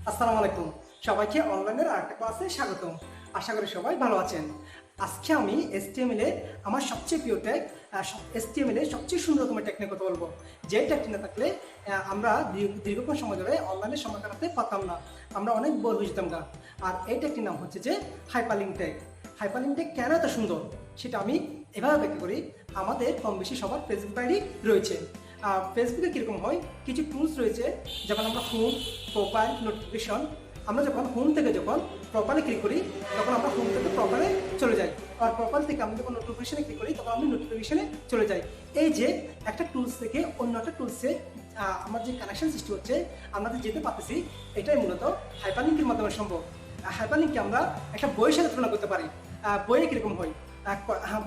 আসসালামু আলাইকুম। সবাইকে অনলাইনের আরেকটা ক্লাসে স্বাগতম। আশা করি সবাই ভালো আছেন। আজকে আমি HTML এ আমার সবচেয়ে প্রিয় ট্যাগ, HTML এর সবচেয়ে সুন্দরতম ট্যাগ নিয়ে কথা বলবো। যে ট্যাগটি না থাকলে আমরা দীর্ঘক্ষণ সময় ধরে অনলাইনে সময় কাটাতে পারতাম না। আমরা অনেক বোর হয়ে যেতাম গা। আর এই ট্যাগটির নাম হচ্ছে যে হাইপারলিংক ট্যাগ। হাইপারলিংক ট্যাগ কেন এত সুন্দর সেটা আমি এভাবে ব্যাখ্যা করি। আমাদের কম বেশি সবার ফেসবুক আইডি রয়েছে। ফেসবুকে কীরকম হয়, কিছু টুলস রয়েছে। যখন আমরা হোম, প্রোফাইল, নোটিফিকেশন, আমরা যখন হোম থেকে যখন প্রোফাইলে ক্লিক করি তখন আমরা হোম থেকে প্রোফাইলে চলে যাই, আর প্রোফাইল থেকে আমরা যখন নোটিফিকেশনে ক্লিক করি তখন আমরা নোটিফিকেশনে চলে যাই। এই যে একটা টুলস থেকে অন্য একটা টুলসে আমার যে কানেকশন সৃষ্টি হচ্ছে, আমরা যে যেতে পারতেছি, এটাই মূলত হাইপারলিংকের মাধ্যমে সম্ভব। হাইপারলিংককে আমরা একটা বইয়ের সাথে তুলনা করতে পারি। বইয়ে কীরকম হয়,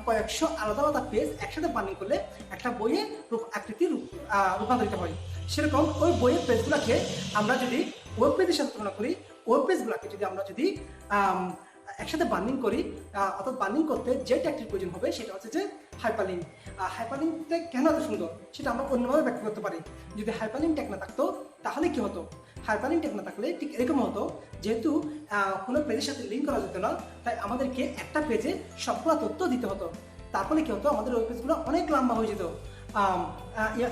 কয়েকশো আলাদা আলাদা পেজ একসাথে বান্ডিং করলে একটা বইয়ে আকৃতি রূপান্তরিত হয়। সেরকম ওই বইয়ের পেজগুলোকে আমরা যদি ওয়েব পেজের সাথে তুলনা করি, ওয়েব পেজগুলোকে যদি আমরা যদি একসাথে বান্ডিং করি, অর্থাৎ বান্ডিং করতে যে ট্যাগটির প্রয়োজন হবে সেটা হচ্ছে যে হাইপারলিংক। হাইপারলিংক ট্যাগ কেন এত সুন্দর সেটা আমরা অন্যভাবে ব্যাখ্যা করতে পারি। যদি হাইপারলিংক ট্যাগ না থাকতো তাহলে কি হতো? হাইপারলিংক ট্যাগ না থাকলে ঠিক এরকম হতো, যেহেতু কোনো পেজের সাথে লিঙ্ক করা যেত না, তাই আমাদেরকে একটা পেজে সবগুলো তথ্য দিতে হতো। তারপরে কি হতো, আমাদের ওই পেজগুলো অনেক লম্বা হয়ে যেত,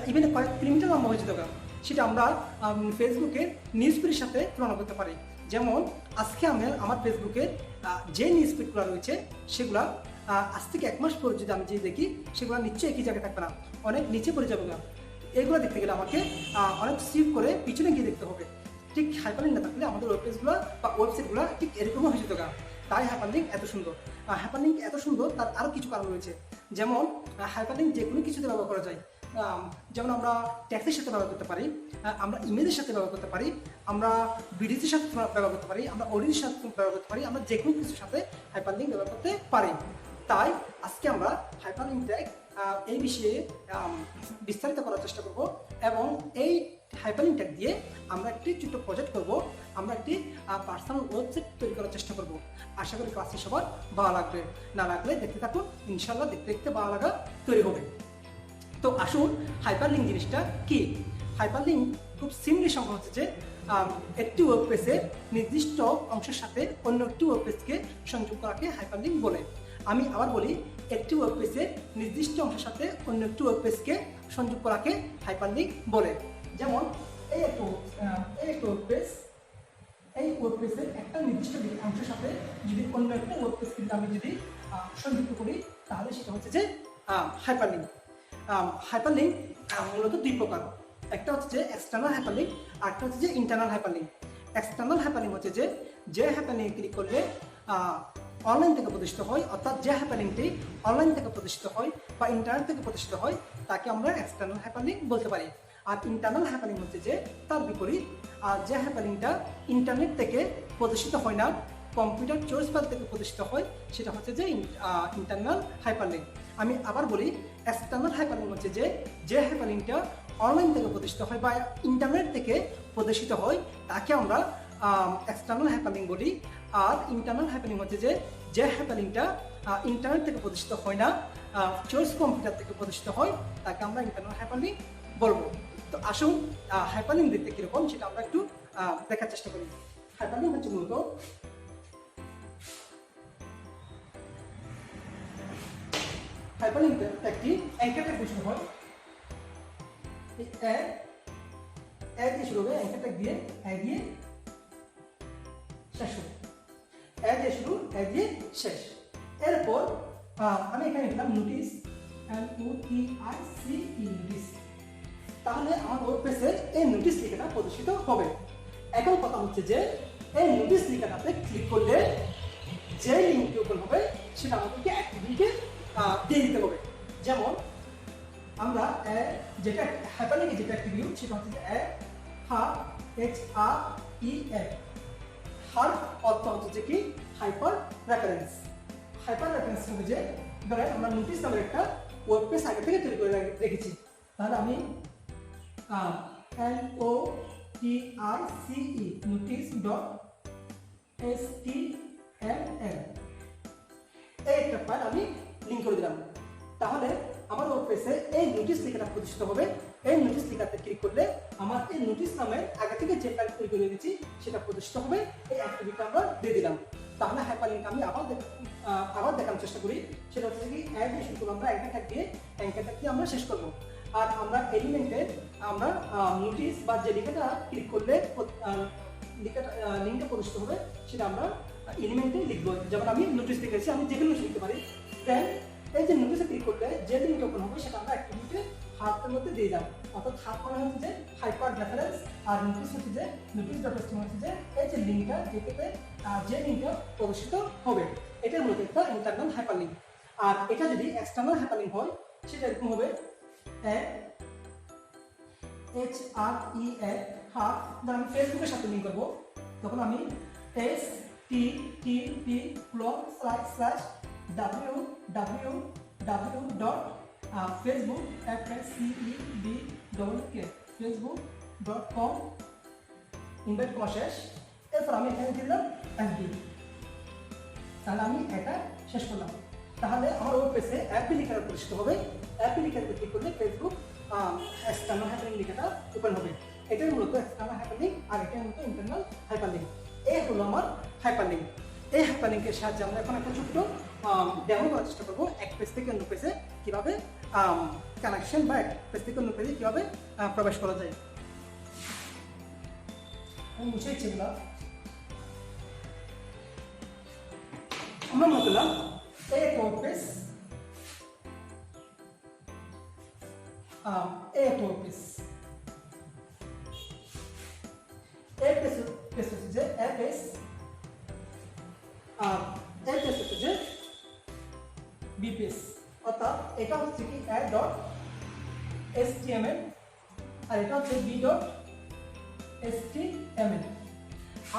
ইভেন কয়েক কিলোমিটার লম্বা হয়ে যেত। সেটা আমরা ফেসবুকের নিউজ ফিডের সাথে তুলনা করতে পারি। যেমন আজকে আমার ফেসবুকে যে নিউজ ফিডগুলো রয়েছে সেগুলা আজ থেকে 1 মাস পর যদি আমি যে দেখি, সেগুলো নিশ্চয়ই একই জায়গায় থাকবে না, অনেক নিচে পড়ে যাবে না। এগুলো দেখতে গেলে আমাকে অনেক সিভ করে পিছনে গিয়ে দেখতে হবে। ঠিক হাইপারলিংক না থাকলে আমাদের ওয়েব পেজগুলো বা ওয়েবসাইটগুলো ঠিক এরকমই হয়ে যেত। তাই হাইপারলিংক এত সুন্দর। হাইপারলিংক এত সুন্দর তার আরও কিছু কারণ রয়েছে। যেমন হাইপারলিংক যে কোনো কিছুতে ব্যবহার করা যায়। যেমন আমরা ট্যাক্সের সাথে ব্যবহার করতে পারি, আমরা ইমেজের সাথে ব্যবহার করতে পারি, আমরা ভিডিওর সাথে ব্যবহার করতে পারি, আমরা অডিওর সাথে ব্যবহার করতে পারি, আমরা যে কোনো কিছুর সাথে হাইপারলিংক ব্যবহার করতে পারি। তাই আজকে আমরা হাইপারলিংক ট্যাগ এই বিষয়ে বিস্তারিত করার চেষ্টা করব, এবং এই হাইপারলিংক ট্যাগ দিয়ে আমরা একটি ছোট্ট প্রজেক্ট করব। আমরা একটি পার্সোনাল ওয়েবসাইট তৈরি করার চেষ্টা করব। আশা করি ক্লাসে সবার ভালো লাগবে। না লাগলে দেখতে থাকুন, ইনশাল্লাহ দেখতে দেখতে ভালো লাগা তৈরি হবে। তো আসুন, হাইপারলিংক জিনিসটা কি। হাইপারলিংক খুব সিম্পলি সংখ্যা হচ্ছে যে একটি ওয়েব পেজের নির্দিষ্ট অংশের সাথে অন্য একটি ওয়েব পেজকে সংযোগ করাকে হাইপারলিংক বলে। আমি আবার বলি, একটি ওয়েব পেজের নির্দিষ্ট অংশের সাথে অন্য একটি ওয়েব পেজকে সংযোগ করাকে হাইপারলিংক বলে। যেমন এই একটি ওয়েব পেজ, এই ওয়েব পেজের একটা নির্দিষ্ট অংশের সাথে যদি অন্য একটা ওয়েব পেজ কিন্তু আমি যদি সংযুক্ত করি, তাহলে সেটা হচ্ছে যে হাইপারলিংক। হাইপারলিংক মূলত দুই প্রকার। একটা হচ্ছে যে এক্সটার্নাল হাইপারলিংক, আর একটা হচ্ছে যে ইন্টারনাল হাইপারলিংক। এক্সটার্নাল হাইপারলিংক হচ্ছে যে হাইপারলিংকে ক্লিক করলে অনলাইন থেকে প্রতিষ্ঠিত হয়, অর্থাৎ যে হাইপারলিংকটি অনলাইন থেকে প্রতিষ্ঠিত হয় বা ইন্টারনেট থেকে প্রতিষ্ঠিত হয় তাকে আমরা এক্সটার্নাল হাইপারলিংক বলতে পারি। আর ইন্টারনাল হাইপারলিংক হচ্ছে যে তার বিপরীত, যে হাইপারলিংকটা ইন্টারনেট থেকে প্রতিষ্ঠিত হয় না, কম্পিউটার সোর্স ফাইল থেকে প্রতিষ্ঠিত হয়, সেটা হচ্ছে যে ইন্টারনাল হাইপারলিংক। আমি আবার বলি, এক্সটার্নাল হাইপারলিংক হচ্ছে যে হাইপারলিংকটা অনলাইন থেকে প্রতিষ্ঠিত হয় বা ইন্টারনেট থেকে প্রদর্শিত হয় তাকে আমরা এক্সটার্নাল হাইপারলিংক বলি। আর ইন্টারনাল হাইপারলিংক হচ্ছে যে হাইপারলিংকটা ইন্টারনেট থেকে প্রদর্শিত হয় না, সোর্স কম্পিউটার থেকে প্রদর্শিত হয়, তাকে আমরা ইন্টারনাল হাইপারলিংক বলবো। তো আসুন, হাইপারলিংক দেখতে কীরকম সেটা আমরা একটু দেখার চেষ্টা করি। হাইপারলিংক হচ্ছে মূলত হাইপারলিংক একটি অ্যাঙ্কার ট্যাগ দিয়ে শুরু হয়। দিয়ে শুরু হবে, অ্যাঙ্কার ট্যাগ দিয়ে শেষ হবে। দিয়ে শুরু, দিয়ে শেষ। এরপর আমি এখানে লিখলাম নোটিস, নোটিস। তাহলে আমার ওয়েব পেজে এই নোটিস লেখাটা প্রদর্শিত হবে। এখন কথা হচ্ছে যে এই নোটিস লেখাটাতে ক্লিক করলে যে লিঙ্কটি ওপেন হবে সেটা আমাদেরকে একটা লিঙ্কে দিয়ে দিতে হবে। যেমন আমরা যেটা হাইপারলিংকে যেটা অ্যাট্রিবিউট সেটা হচ্ছে যে হার অর্থ হচ্ছে যে কি হাইপার রেফারেন্স। হাইপার রেফারেন্স হবে যে ধরেন আমরা নোটিস নামের একটা ওয়েব পেজ আগে থেকে তৈরি করে রেখেছি, তাহলে আমি notice.html এই একটা ফাইল আমি লিঙ্ক করে দিলাম। তাহলে আমার ওয়েব পেজে এই নোটিস লেখাটা প্রদর্শিত হবে, এই নোটিশ লেখাতে ক্লিক করলে আমার এই নোটিশ নামে আগে থেকে যে ফাইল তৈরি করে দিয়েছি সেটা প্রদর্শিত হবে। এই অ্যাক্টিভিটি আমরা দিয়ে দিলাম। তাহলে হাইপারলিংক আমি আবার দেখানোর চেষ্টা করি। সেটা হচ্ছে কি অ্যাড দিয়ে শুরু করবো আমরা, অ্যাঙ্কার ট্যাগ দিয়ে আমরা শেষ করবো। আর আমরা এলিমেন্টে আমরা নোটিশ বা যে লেখাটা ক্লিক করলে লিঙ্কটা প্রদর্শিত হবে সেটা আমরা এলিমেন্টে লিখবো। যেমন আমি নোটিশ লিখেছি, আমি যে কোনো লিখতে পারি। দেন এই যে নোটিশে ক্লিক করলে যে লিঙ্কটা ওপেন হবে সেটা আমরা অ্যাক্টিভিটি হার্টের মধ্যে দিয়ে যাবো। অর্থাৎ হার্ট মানে হচ্ছে যে হাইপার রেফারেন্স, আর নোটিশ হচ্ছে যে নোটিশ ডট এসটিএম হচ্ছে যে এই যে লিঙ্কটা যেটাতে যে লিঙ্কটা প্রদর্শিত হবে, এটার মধ্যে একটা ইন্টারনাল হাইপারলিংক। আর এটা যদি এক্সটার্নাল হাইপারলিংক হয় সেটা এরকম হবে HREF হাফ। আমি ফেসবুকের সাথে লিঙ্ক করবো, তখন আমি http://www.facebook.com ইনভাইট করা শেষ। এরপর আমি এখানে দিলাম FB। তাহলে আমি এটা শেষ করলাম। তাহলে আমার ওয়েব পেজে অ্যাপি লেখাটা প্রদর্শিত হবে। অ্যাপি লেখাতে ক্লিক করলে ফেসবুক এক্সটার্নাল হাইপারলিংক লেখাটা ওপেন হবে। এটাই মূলত এক্সটার্নাল হাইপারলিংক, আর এটাই মূলত ইন্টারনাল হাইপারলিংক। এই হলো আমার হাইপারলিংক। এই হাইপারলিংকের সাহায্যে আমরা এখন একটা ছোট্ট ডেমো করার চেষ্টা করবো এক পেজ থেকে অন্য পেজে কীভাবে কানেকশন বা এক পেজ থেকে অন্য পেজে কীভাবে প্রবেশ করা যায়। আমি মুছে দিচ্ছি এগুলো। আমরা মনে করলাম এই একটা ওয়েব পেজ, এই একটা ওয়েব পেজ। এই পেজ হচ্ছে যে হচ্ছে যে বি পেজ, অর্থাৎ এটা হচ্ছে কি a.html আর এটা হচ্ছে b.html।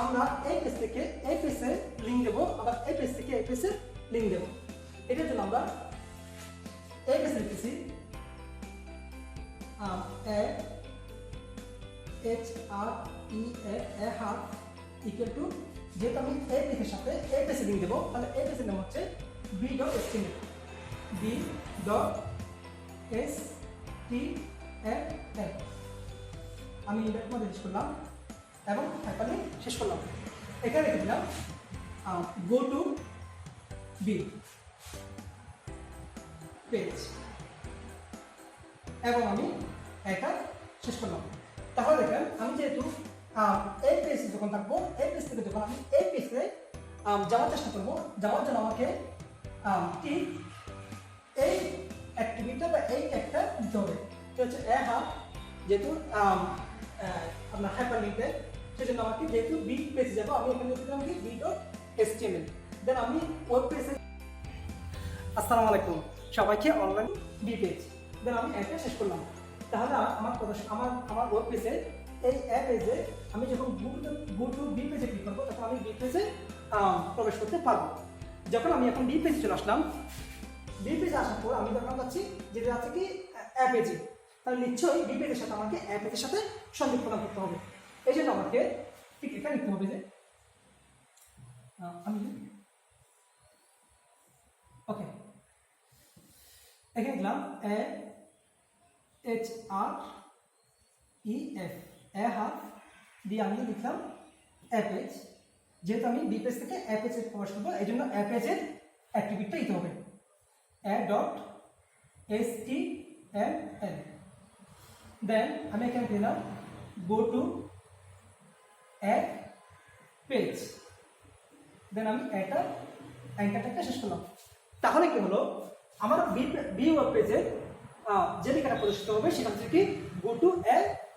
আমরা এই পেজ থেকে এই পেজে লিঙ্ক দেবো, আবার এই পেজ থেকে এই পেজে লিঙ্ক দেবো। এটার জন্য আমরা এই পেজে লিখেছি HREF ইকুয়াল টু, যেহেতু আমি এই পেজের সাথে এই পেজে লিঙ্ক দেবো, তাহলে এই পেজের নাম হচ্ছে b.html। আমি ইনভাইট মধ্যে শেষ করলাম এবং হাইপারলিংক শেষ করলাম। এখানে রেখে দিলাম গো টু বি পেজ এবং আমি এটা শেষ করলাম। তাহলে দেখেন আমি যেহেতু এই পেজে যখন থাকবো, এই পেজ থেকে যখন আমি এই পেজে যাওয়ার চেষ্টা করবো, যাওয়ার জন্য আমাকে ঠিক এই অ্যাক্টিভিটি বা এই একটা দিতে হবে। এটা হচ্ছে যেহেতু আপনার হাইপারলিংকে, সেজন্য আমাকে যেহেতু বি পেজে যাবো, আমি এখানে দিলাম কি b.html। দেন আমি ওয়েব পেজে, আসসালামু আলাইকুম সবাইকে, অনলাইন বি পেজ। দেন আমি এটা শেষ করলাম। তাহলে আমার ওয়েব পেজে এই পেজে আমি যখন গো টু বি পেজে ক্লিক করবো, তখন আমি বি পেজে প্রবেশ করতে পারবো। যখন আমি এখন বি পেজে চলে আসলাম, বি পেজে আসার পর আমি যখন পাচ্ছি যেটা আছে কি পেজে, তাহলে নিশ্চয়ই বি পেজের সাথে আমাকে পেজের সাথে সংযুক্ত করতে হবে। এই জন্য আমাকে ঠিক এখানে লিখতে হবে যে আমি ওকে এখানে লিখলাম HREF দিয়ে আমি লিখলাম পেজ। যেহেতু আমি বি পেজ থেকে পেজে প্রবেশ করবো, এই জন্য পেজের অ্যাক্টিভিটিটা দিতে হবে a.html। দেন আমি এখানে দিলাম গো টু পেজ। দেন আমি অ্যাঙ্কারটা শেষ করলাম। তাহলে কি হলো, আমার বি ওয়েব পেজে যে লেখাটা প্রদর্শিত হবে সেটা হচ্ছে কি গো টু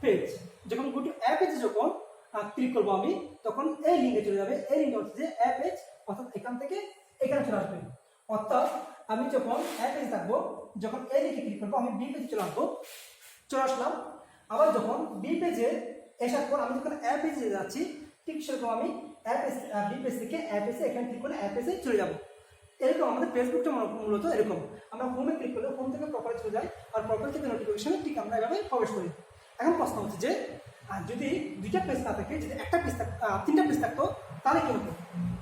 পেজ। যখন গো টু পেজে যখন ক্লিক করবো আমি, তখন এই লিঙ্কে চলে যাবে। এই লিঙ্কটা হচ্ছে যে পেজ, অর্থাৎ এখান থেকে এখানে চলে আসবে। অর্থাৎ আমি যখন পেজে থাকবো, যখন এই লিঙ্কে ক্লিক করবো, আমি বি পেজে চলে আসলাম। আবার যখন বি পেজে আসার পর আমি যখন পেজে যাচ্ছি, ঠিক সেরকম আমি বি পেজ থেকে পেজে এখানে ক্লিক করে পেজে চলে যাবো। এরকম আমাদের ফেসবুকটা মূলত এরকম, আমরা হোমে ক্লিক করলে হোম থেকে প্রপারে চলে যাই, আর প্রপার থেকে নোটিফিকেশনে ঠিক আমরা এভাবে প্রবেশ করি। এখন প্রশ্ন হচ্ছে যে যদি দুইটা পেজ না থাকে, যদি একটা পেজ তিনটা পেজ থাকতো, তাহলে কি হতো?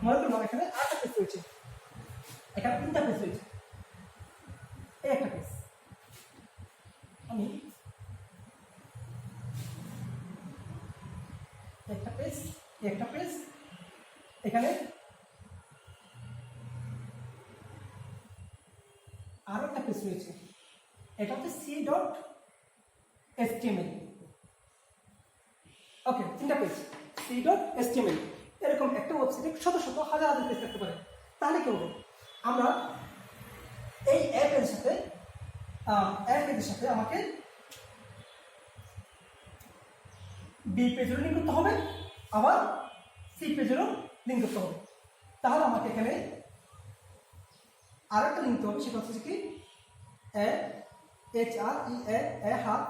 মনে করলাম এখানে আটটা পেজ রয়েছে, এখানে তিনটা পেজ রয়েছে, এই একটা পেজ। আমি একটা পেজ, এখানে আরো একটা পেজ রয়েছে, এটা হচ্ছে c.html। ওকে, তিনটা পেজ c.html। এরকম একটা ওয়েবসাইটে শত শত হাজার হাজার পেজ থাকতে পারে। তাহলে কি হবে, আমরা এই অ্যাপের সাথে আমাকে বি পেজেরও লিঙ্ক করতে হবে, আবার সি পেজেরও লিঙ্ক করতে হবে। তাহলে আমাকে এখানে আর একটা লিঙ্ক হবে, সেটা হচ্ছে কি href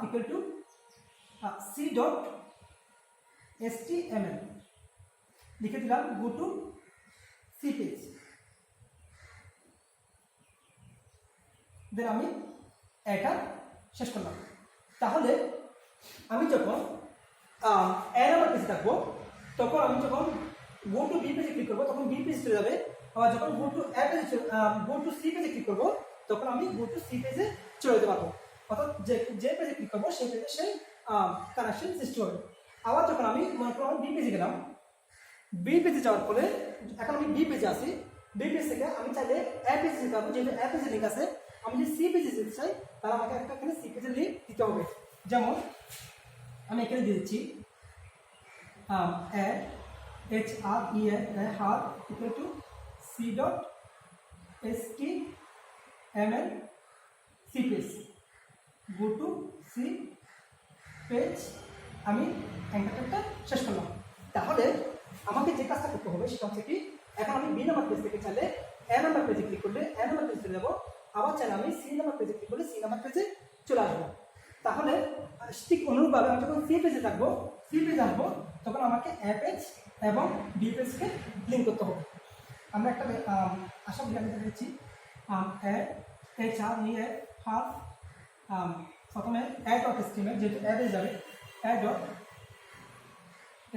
equal to c.html লিখে দিলাম, গো টু সি পেজ। দেন আমি এটা শেষ করলাম। তাহলে আমি যখন আমার পেজে থাকবো, তখন আমি যখন গো টু বি পেজে ক্লিক করবো তখন বি পেজ চলে যাবে। আবার যখন গো টু সি পেজে ক্লিক করবো তখন আমি গো টু সি পেজে চলে যেতে পারবো। অর্থাৎ যে পেজে ক্লিক করবো সেই পেজে সেই কানেকশন সৃষ্টি হবে। আবার যখন আমি মনে করো বি পেজে গেলাম, বি পেজে যাওয়ার পরে এখন আমি বি পেজে আসি, বি পেজ থেকে আমি চাইলে অ্যাপ পেজে যেতে পারবো, যেহেতু অ্যাপ পেজের লিঙ্ক আছে। আমি যদি সি পেজে যেতে চাই তাহলে আমাকে একটা এখানে সি পেজের লিঙ্ক দিতে হবে। যেমন আমি এখানে দিয়ে দিচ্ছি href equal to c.html C page, go to C page. আমি এন্টারটা শেষ করলাম। তাহলে আমাকে যে কাজটা করতে হবে সেটা হচ্ছে কি, এখন আমি বি নাম্বার পেজ থেকে চাইলে এ নাম্বার পেজে ক্লিক করলে এ নাম্বার পেজে চলে যাবো, আবার চাইলে আমি সি নাম্বার পেজে ক্লিক করলে সি নাম্বার পেজে চলে আসবো। তাহলে ঠিক অনুরূপভাবে আমি যখন সি পেজে থাকবো, সি পেজে আসবো, তখন আমাকে এ পেজ এবং বি পেজকে লিঙ্ক করতে হবে। আমরা একটা আশা করি আমি দেখেছি প্রথমে a.html, যেহেতু অ্যাপে যাবে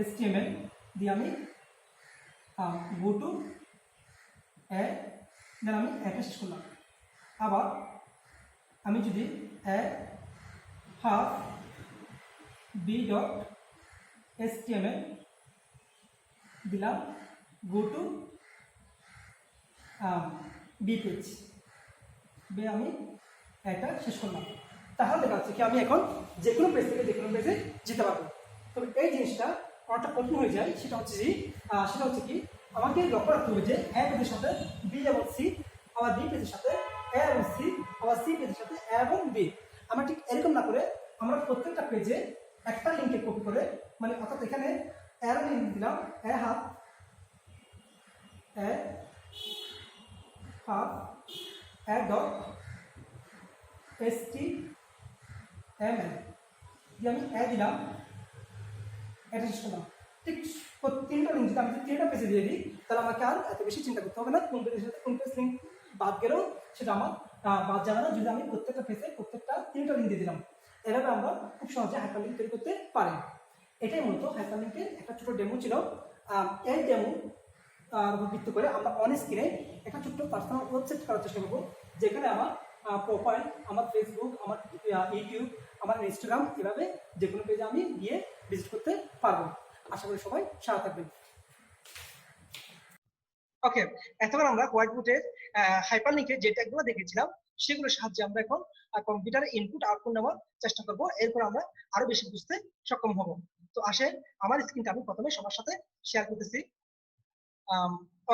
a.html দিয়ে আমি গো টু দেন আমি এটা শেষ করলাম। আবার আমি যদি b.html দিলাম, গো টু বি পেজ, আমি এটা শেষ করলাম। তাহলে দেখা যাচ্ছে কি আমি এখন যে কোনো পেজ থেকে যে কোনো পেজে যেতে পারবো। তবে এই জিনিসটা অনেকটা কঠিন হয়ে যায়। সেটা হচ্ছে কি আমাকে লক্ষ্য রাখতে হবে যে এ পেজের সাথে বি এবং সি, আবার বি পেজের সাথে এ এবং সি, আবার সি পেজের সাথে এ এবং বি। আমরা ঠিক এরকম না করে আমরা প্রত্যেকটা পেজে একটা লিঙ্কে কপি করে, মানে অর্থাৎ এখানে এর লিঙ্ক দিলাম html দিয়ে আমি দিলাম, এটা শেষ করলাম। ঠিক তিনটা লিঙ্ক যদি আমি তিনটা পেজে দিয়ে দিই তাহলে আমাকে আর এত বেশি চিন্তা করতে হবে না কোন পেজের সাথে কোন পেজ লিঙ্ক বাদ গেলেও সেটা আমার বাদ যাবে না, যদি আমি প্রত্যেকটা পেজে প্রত্যেকটা তিনটা লিঙ্ক দিয়ে দিলাম। এভাবে আমরা খুব সহজে হাইপার লিঙ্ক তৈরি করতে পারি। এটাই মূলত হাইপার লিঙ্কের একটা ছোট ডেমো ছিল। এই ডেমো ভিত্তি করে আমরা অন স্ক্রিনে একটা ছোট্ট পার্সোনাল ওয়েবসাইট করার চেষ্টা করবো, যেখানে আমার প্রোফাইল, আমার ফেসবুক, আমার ইউটিউব, আমার ইনস্টাগ্রাম, এভাবে যে কোনো পেজে আমি গিয়ে ভিজিট করতে পারবো। আশা করি সবাই সাথে থাকবেন। ওকে, এতক্ষণ আমরা হোয়াইট বোর্ডের হাইপার লিঙ্কের যে ট্যাগগুলো দেখেছিলাম সেগুলোর সাহায্যে আমরা এখন কম্পিউটারে ইনপুট আউটপুট নেওয়ার চেষ্টা করব। এরপর আমরা আরো বেশি বুঝতে সক্ষম হব। তো আসেন আমার স্ক্রিনটা আমি প্রথমে সবার সাথে শেয়ার করতেছি।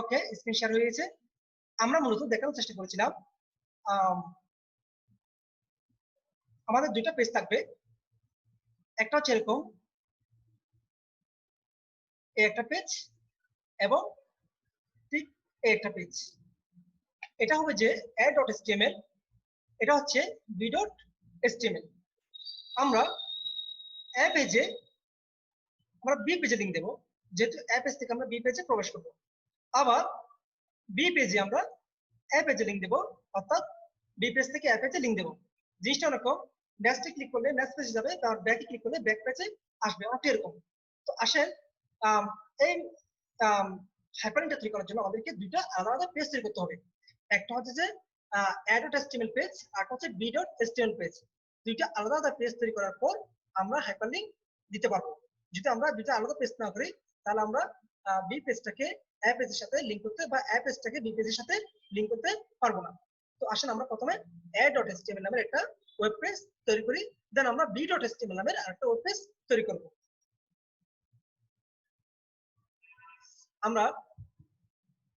ওকে, স্ক্রিন শেয়ার হয়ে গেছে। আমরা মূলত দেখানোর চেষ্টা করেছিলাম আমাদের দুইটা পেজ থাকবে, একটা হচ্ছে এরকম একটা পেজ এবং ঠিক একটা পেজ। এটা হবে যে a.html, এটা হচ্ছে b.html। আমরা a পেজে আমরা বি পেজে লিংক দেব, যেহেতু a পেজ থেকে আমরা বি পেজে প্রবেশ করব। আবার বি পেজে আমরা a পেজে লিংক দেব, অর্থাৎ বি পেজ থেকে a পেজে লিংক দেব। জিনিসটা এরকম, নেক্সটে ক্লিক করলে নেক্সট পেজে যাবে, তার ব্যাকে ক্লিক করলে ব্যাক পেজে আসবে, অনেকটা এরকম। তো আসেন এই হাইপারলিংকটা তৈরি করার জন্য আমাদেরকে দুইটা আলাদা আলাদা পেজ তৈরি করতে হবে। একটা হচ্ছে যে a.html পেজ, আর একটা হচ্ছে b.html পেজ। দুইটা আলাদা আলাদা পেজ তৈরি করার পর আমরা হাইপারলিংক দিতে পারবো। যদি আমরা দুইটা আলাদা পেজ না করি তাহলে আমরা বি পেজটাকে এ পেজের সাথে লিংক করতে বা এ পেজটাকে বি পেজের সাথে লিংক করতে পারবো না। তো আসেন আমরা প্রথমে a.html নামের একটা ওয়েব পেজ তৈরি করি, দেন আমরা b.html নামের আরেকটা ওয়েব পেজ তৈরি করব। আমরা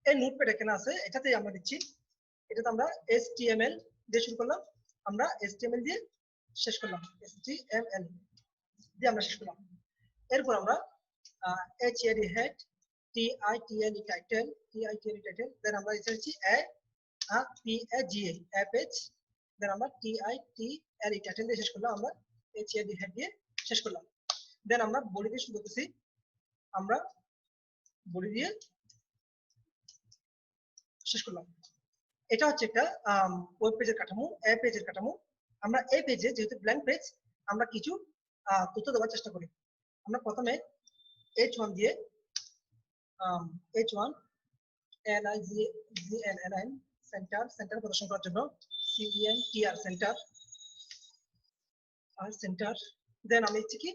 এই নোটপ্যাড এখানে আছে, এটাতে আমরা দিচ্ছি, এটাতে আমরা HTML দিয়ে শুরু করলাম, আমরা HTML দিয়ে শেষ করলাম, HTML দিয়ে আমরা শেষ করলাম। এরপর আমরা HEAD head, TITLE title, দেন আমরা এসে হচ্ছি a page, দেন আমরা TITLE title দিয়ে শেষ করলাম, আমরা HEAD head দিয়ে শেষ করলাম। দেন আমরা বডি দিয়ে শুরু করতেছি, আমরা বডি দিয়ে শেষ করলাম। এটা হচ্ছে একটা ওয়েব পেজের কাঠামো, এ পেজের কাঠামো। আমরা এই পেজে যেহেতু ব্ল্যাঙ্ক পেজ, আমরা কিছু তথ্য দেওয়ার চেষ্টা করি। আমরা প্রথমে h1 দিয়ে h1 LIGN সেন্টার প্রদর্শন করার জন্য CENTR সেন্টার, দেন আমি হচ্ছে কি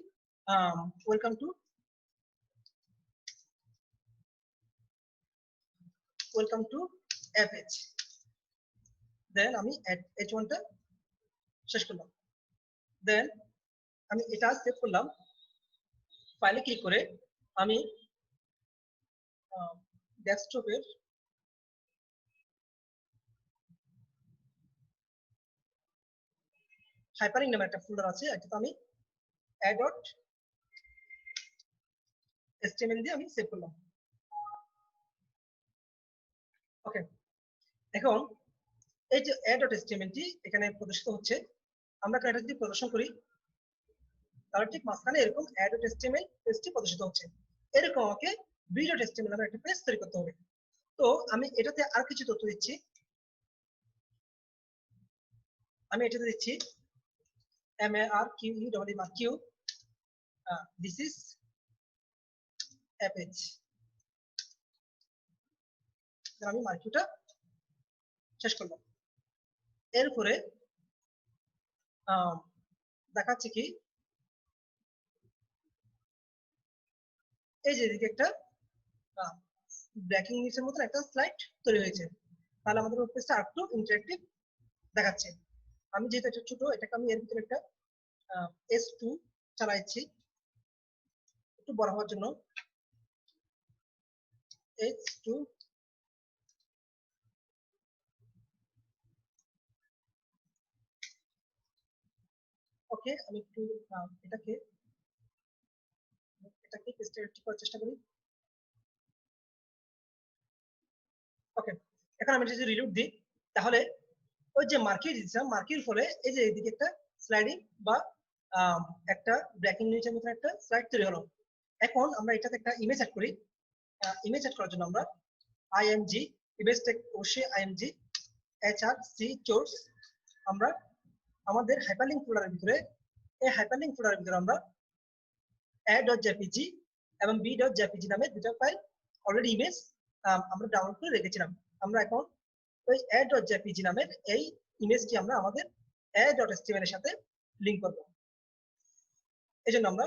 ওয়েলকাম টু এ পেজ, দেন আমি h1 টা শেষ করলাম। দেন আমি এটা সেভ করলাম, ফাইলে ক্লিক করে আমি ডেস্কটপের হাইপারলিংক নামে একটা ফোল্ডার আছে, এটাতে আমি a.html দিয়ে আমি সেভ করলাম। ওকে, এখন এই যে a.html টি এখানে প্রদর্শিত হচ্ছে, আমরা এটা যদি প্রদর্শন করি তাহলে ঠিক মাঝখানে এরকম a.html পেজটি প্রদর্শিত হচ্ছে। এরকম আমাকে b.html নামে একটা পেজ তৈরি করতে হবে। তো আমি এটাতে আর কিছু তথ্য দিচ্ছি, আমি এটাতে দিচ্ছি MARQUE, this is a page, আমি মার্কিউটা শেষ করলাম। এরপরে দেখাচ্ছে কি এই যে এদিকে একটা ব্রেকিং নিউজের মতো একটা স্লাইড তৈরি হয়েছে, তাহলে আমাদের ওয়েব পেজটা আরেকটু ইন্টারেক্টিভ দেখাচ্ছে। আমি যেহেতু এটা ছোট, এটাকে আমি এর ভিতরে একটা S2 চালাচ্ছি একটু বড় হওয়ার জন্য, H2, ওকে আমি একটু এটাকে পেজটা একটু করার চেষ্টা করি। ওকে, এখন আমি যদি রিলোড দিই তাহলে ওই যে মার্কিং দিয়েছিলাম, মার্কিং ফলে এই যে এদিকে একটা স্লাইডিং বা একটা ব্রেকিং নিউজের মতো একটা স্লাইড তৈরি হলো। এখন আমরা এটাতে একটা ইমেজ অ্যাড করি, ইমেজ অ্যাড করার জন্য আমরা IMG ইমেজ টেক, অবশ্যই IMG HRC চোর্স, আমরা আমাদের হাইপারলিংক ফোল্ডারের ভিতরে, এই হাইপারলিংক ফোল্ডারের ভিতরে আমরা a.jpg এবং b.jpg নামে দুটো ফাইল অলরেডি ইমেজ আমরা ডাউনলোড করে রেখেছিলাম। আমরা এখন ওই a.jpg নামের এই ইমেজটি আমরা আমাদের a.html এর সাথে লিংক করব। এই জন্য আমরা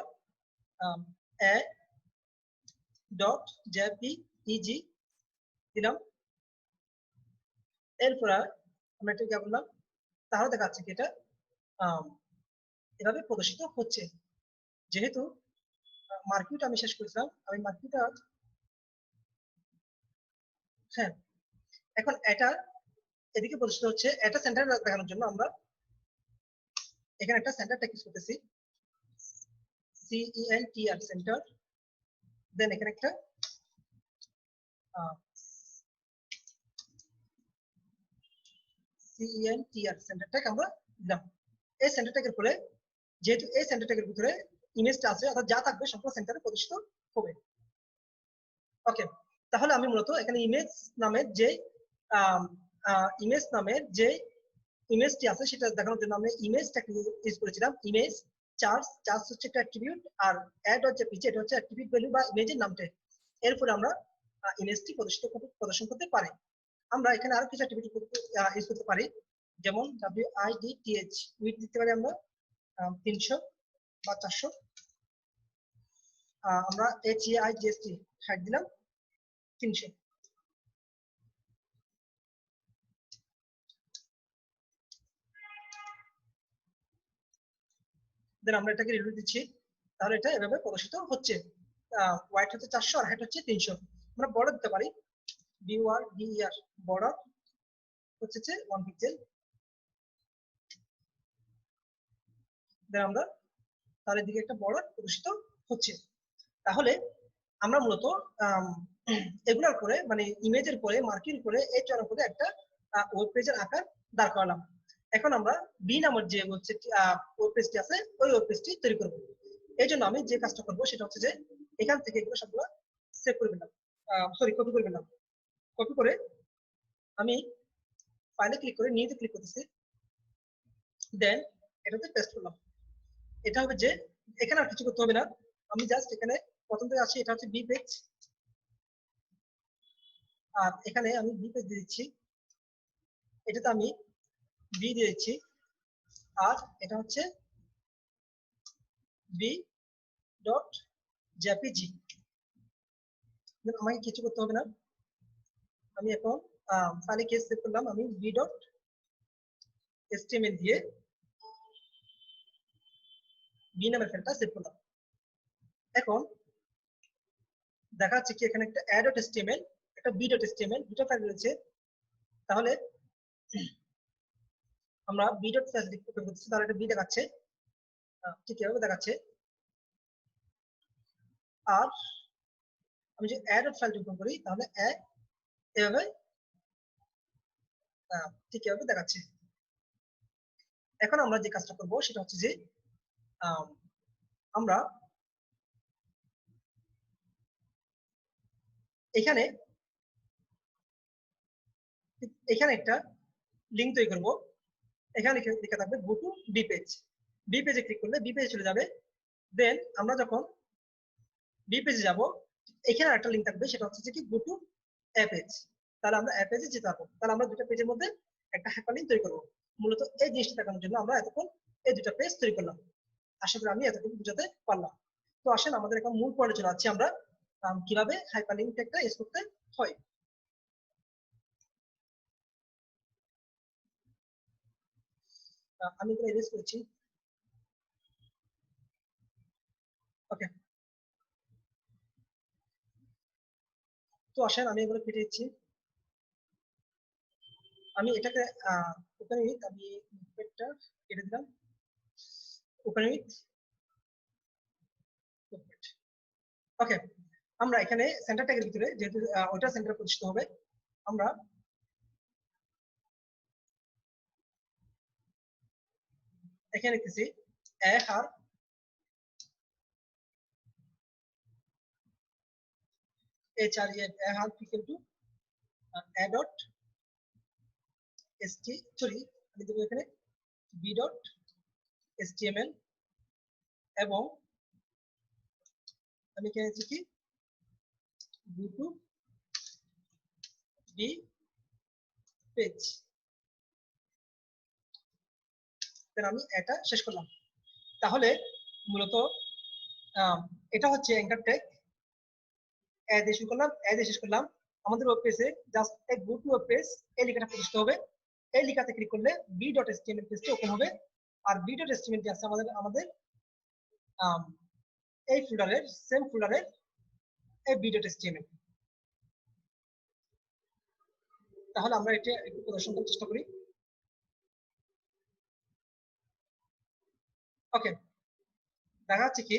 a.jpeg দিলাম, এরপর আমরা এটা বললাম, তাহলে দেখা যাচ্ছে কি এটা এভাবে প্রদর্শিত হচ্ছে। যেহেতু মার্কিউটা আমি শেষ করেছিলাম, আমি মার্কিউটা, হ্যাঁ এখন এটা এদিকে প্রদর্শিত হচ্ছে, এটা সেন্টার দেখানোর জন্য আমরা এখানে একটা সেন্টার টেক্সট ইউজ করতেছি, CENTR সেন্টার, দেন এখানে একটা CENTR সেন্টারটাকে আমরা দিলাম। এই সেন্টারটাকে ফলে যেহেতু এই সেন্টারটাকে ভিতরে ইমেজটা আছে, অর্থাৎ যা থাকবে সম্পূর্ণ সেন্টারে প্রদর্শিত হবে। ওকে, তাহলে আমি মূলত এখানে ইমেজটি আছে সেটা দেখানোর জন্য আমরা ইমেজটাকে ইউজ করেছিলাম, ইমেজ চার্জ হচ্ছে একটা অ্যাট্রিবিউট, আর a.jpg এটা হচ্ছে অ্যাট্রিবিউট ভ্যালু বা ইমেজের নামটা। এরপরে আমরা ইমেজটি প্রদর্শন করতে পারি। আমরা এখানে আরো কিছু অ্যাট্রিবিউট ইউজ করতে পারি, যেমন width দিতে পারি আমরা 300 বা 400, আমরা HAIGST হাইট দিলাম 300। দেন আমরা এটাকে রিলোড দিচ্ছি, তাহলে এটা এভাবে প্রদর্শিত হচ্ছে। ওয়াইড হচ্ছে 400 আর হাইট হচ্ছে 300। আমরা বর্ডার দিতে পারি BORDER, বর্ডার হচ্ছে 1 পিক্সেল। দেন আমরা তার দিকে একটা বর্ডার প্রদর্শিত হচ্ছে। তাহলে আমরা মূলত এগুলোর পরে মানে ইমেজের পরে মার্কিং করে এই চয়ন করে একটা ওয়েব পেজের আকার দাঁড় করালাম। এখন আমরা বি নামের যে ওয়েব পেজটি আছে ওই ওয়েব পেজটি তৈরি করব। এই জন্য আমি যে কাজটা করবো সেটা হচ্ছে যে এখান থেকে এগুলো সবগুলো সেভ করে দিলাম, সরি কপি করে দিলাম। কপি করে আমি ফাইলে ক্লিক করে নিউতে ক্লিক করতেছি, দেন এটাতে পেস্ট করলাম। এটা হবে যে এখানে আর কিছু করতে হবে না, আমি জাস্ট এখানে প্রথম থেকে আসি, এটা হচ্ছে বি পেজ, আর এখানে আমি বি পেজ দিয়ে দিচ্ছি, এটাতে আমি বি দিয়ে দিচ্ছি, আর এটা হচ্ছে বি ডট জেপিজি। আমাকে কিছু করতে হবে না, আমি এখন ফাইলে কেস সেভ করলাম, আমি বি ডট এসটিএমএল দিয়ে বি নামের ফাইলটা সেভ করলাম। এখন দেখা যাচ্ছে কি এখানে একটা অ্যাড ডট এসটিএমএল, একটা বি ডট এসটিএমএল দুটো ফাইল রয়েছে। তাহলে আমরা বি ডট ফাইল ওপেন করতেছি, তাহলে এটা বি দেখাচ্ছে, ঠিক এভাবে দেখাচ্ছে। আর আমি যে অ্যাড ডট ফাইল ওপেন করি তাহলে এভাবে ঠিক এভাবে দেখাচ্ছে। এখন আমরা যে কাজটা করব সেটা হচ্ছে যে আমরা এখানে একটা লিংক তৈরি করব। এখানে লেখা থাকবে go to B page. B পেজে ক্লিক করলে বি পেজে চলে যাবে। দেন আমরা যখন বি পেজে যাব, এখানে একটা লিংক থাকবে, সেটা হচ্ছে কি গো টু এ পেজ। তাহলে আমরা এ পেজে যেতে পারবো। তাহলে আমরা দুটো পেজের মধ্যে একটা হাইপারলিংক তৈরি করব। মূলত এই জিনিসটা দেখানোর জন্য আমরা এতক্ষণ এই দুটো পেজ তৈরি করলাম। আশা করি আমি এতটুকু বুঝাতে পারলাম। তো আসেন আমাদের এখন মূল পয়েন্টে চলে যাচ্ছি, আমরা কিভাবে হাইপারলিংক একটা ইউজ করতে হয়। আমি এগুলো ইউজ করছি। ওকে, তো আসেন আমি এগুলো কেটে দিচ্ছি। আমি এটাকে ওপেন উইথ, আমি পেজটা কেটে দিলাম, ওপেন উইথ। ওকে, আমরা এখানে সেন্টার ট্যাগের ভিতরে যেহেতু ওটা সেন্টার প্রতিষ্ঠিত হবে, আমরা এখানে লিখতেছি a href a href equal to a dot ST, sorry আমি দেবো এখানে বি ডট এসটিএমএল, এবং আমি এখানে দিচ্ছি কি গো টু বি পেজ। আমি এটা শেষ করলাম। তাহলে মূলত এটা হচ্ছে অ্যাঙ্কার ট্যাগ। এ দিয়ে শুরু করলাম, এ দিয়ে শেষ করলাম। আমাদের ওয়েব পেজে জাস্ট এক গো টু ওয়েব পেজ এই লেখাটা প্রতিষ্ঠিত হবে। এই লেখাতে ক্লিক করলে বি ডট এসটিএমএল পেজটি ওপেন হবে। আর বি ডট এসটিএমএল যে আছে আমাদের এই ফোল্ডারের সেম ফোল্ডারের এই বি ডট এসটিএমএল। তাহলে আমরা এটা একটু প্রদর্শন করার চেষ্টা করি। ওকে, দেখা যাচ্ছে কি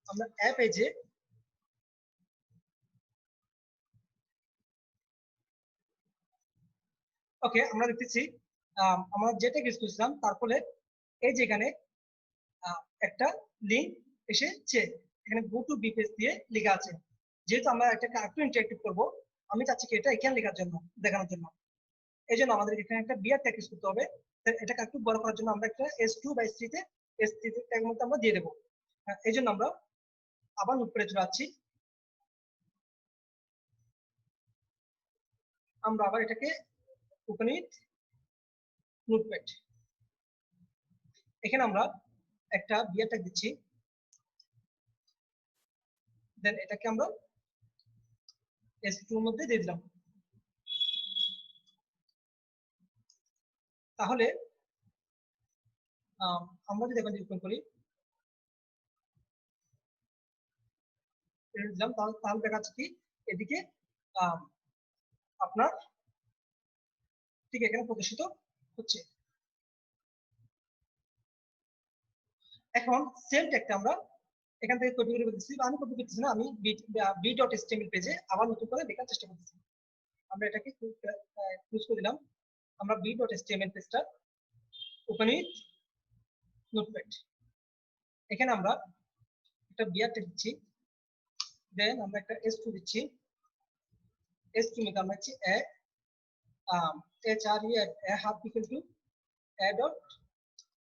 আমরা অ্যাপ পেজে ওকে আমরা দেখতেছি আমরা যেটা ইউজ করছিলাম তারপরে এই যে এখানে একটা লিংক এসেছে, এখানে গো টু বি পেজ দিয়ে লেখা আছে। যেহেতু আমরা এটাকে একটু ইন্টারেক্টিভ করবো, আমি চাচ্ছি কি এটা এখানে লেখার জন্য, দেখানোর জন্য। এই জন্য আমাদের এখানে একটা বিয়ার ট্যাগ ইউজ করতে হবে। এটাকে একটু বড় করার জন্য আমরা একটা S2 বা S3 তে S3 ট্যাগের মধ্যে আমরা দিয়ে দেবো। এই জন্য আমরা আবার নোটপ্যাডে চলে যাচ্ছি। আমরা আবার এটাকে ওপেন উইথ নোটপ্যাড। এখানে আমরা একটা বিয়ার ট্যাগ দিচ্ছি, দেন এটাকে আমরা S2 এর মধ্যে দিয়ে দিলাম। তাহলে আমরা যদি এখন ওপেন করি দিলাম, তাহলে দেখা যাচ্ছে কি এদিকে আপনার ঠিক এখানে প্রদর্শিত হচ্ছে। এখন সেম ট্যাগটা আমরা এখান থেকে কপি করে দিচ্ছি, আমি কপি করতেছি না, আমি b.html পেজে আবার নতুন করে লেখার চেষ্টা করতেছি। আমরা এটাকে ক্লোজ করে দিলাম। আমরা b.html পেজটা ওপেন উইথ নোটপ্যাড, এখানে আমরা একটা বিয়ার ট্যাগ দিচ্ছি, দেন আমরা একটা s2 দিচ্ছি। s2 মধ্যে আমরা দিচ্ছি a half equal to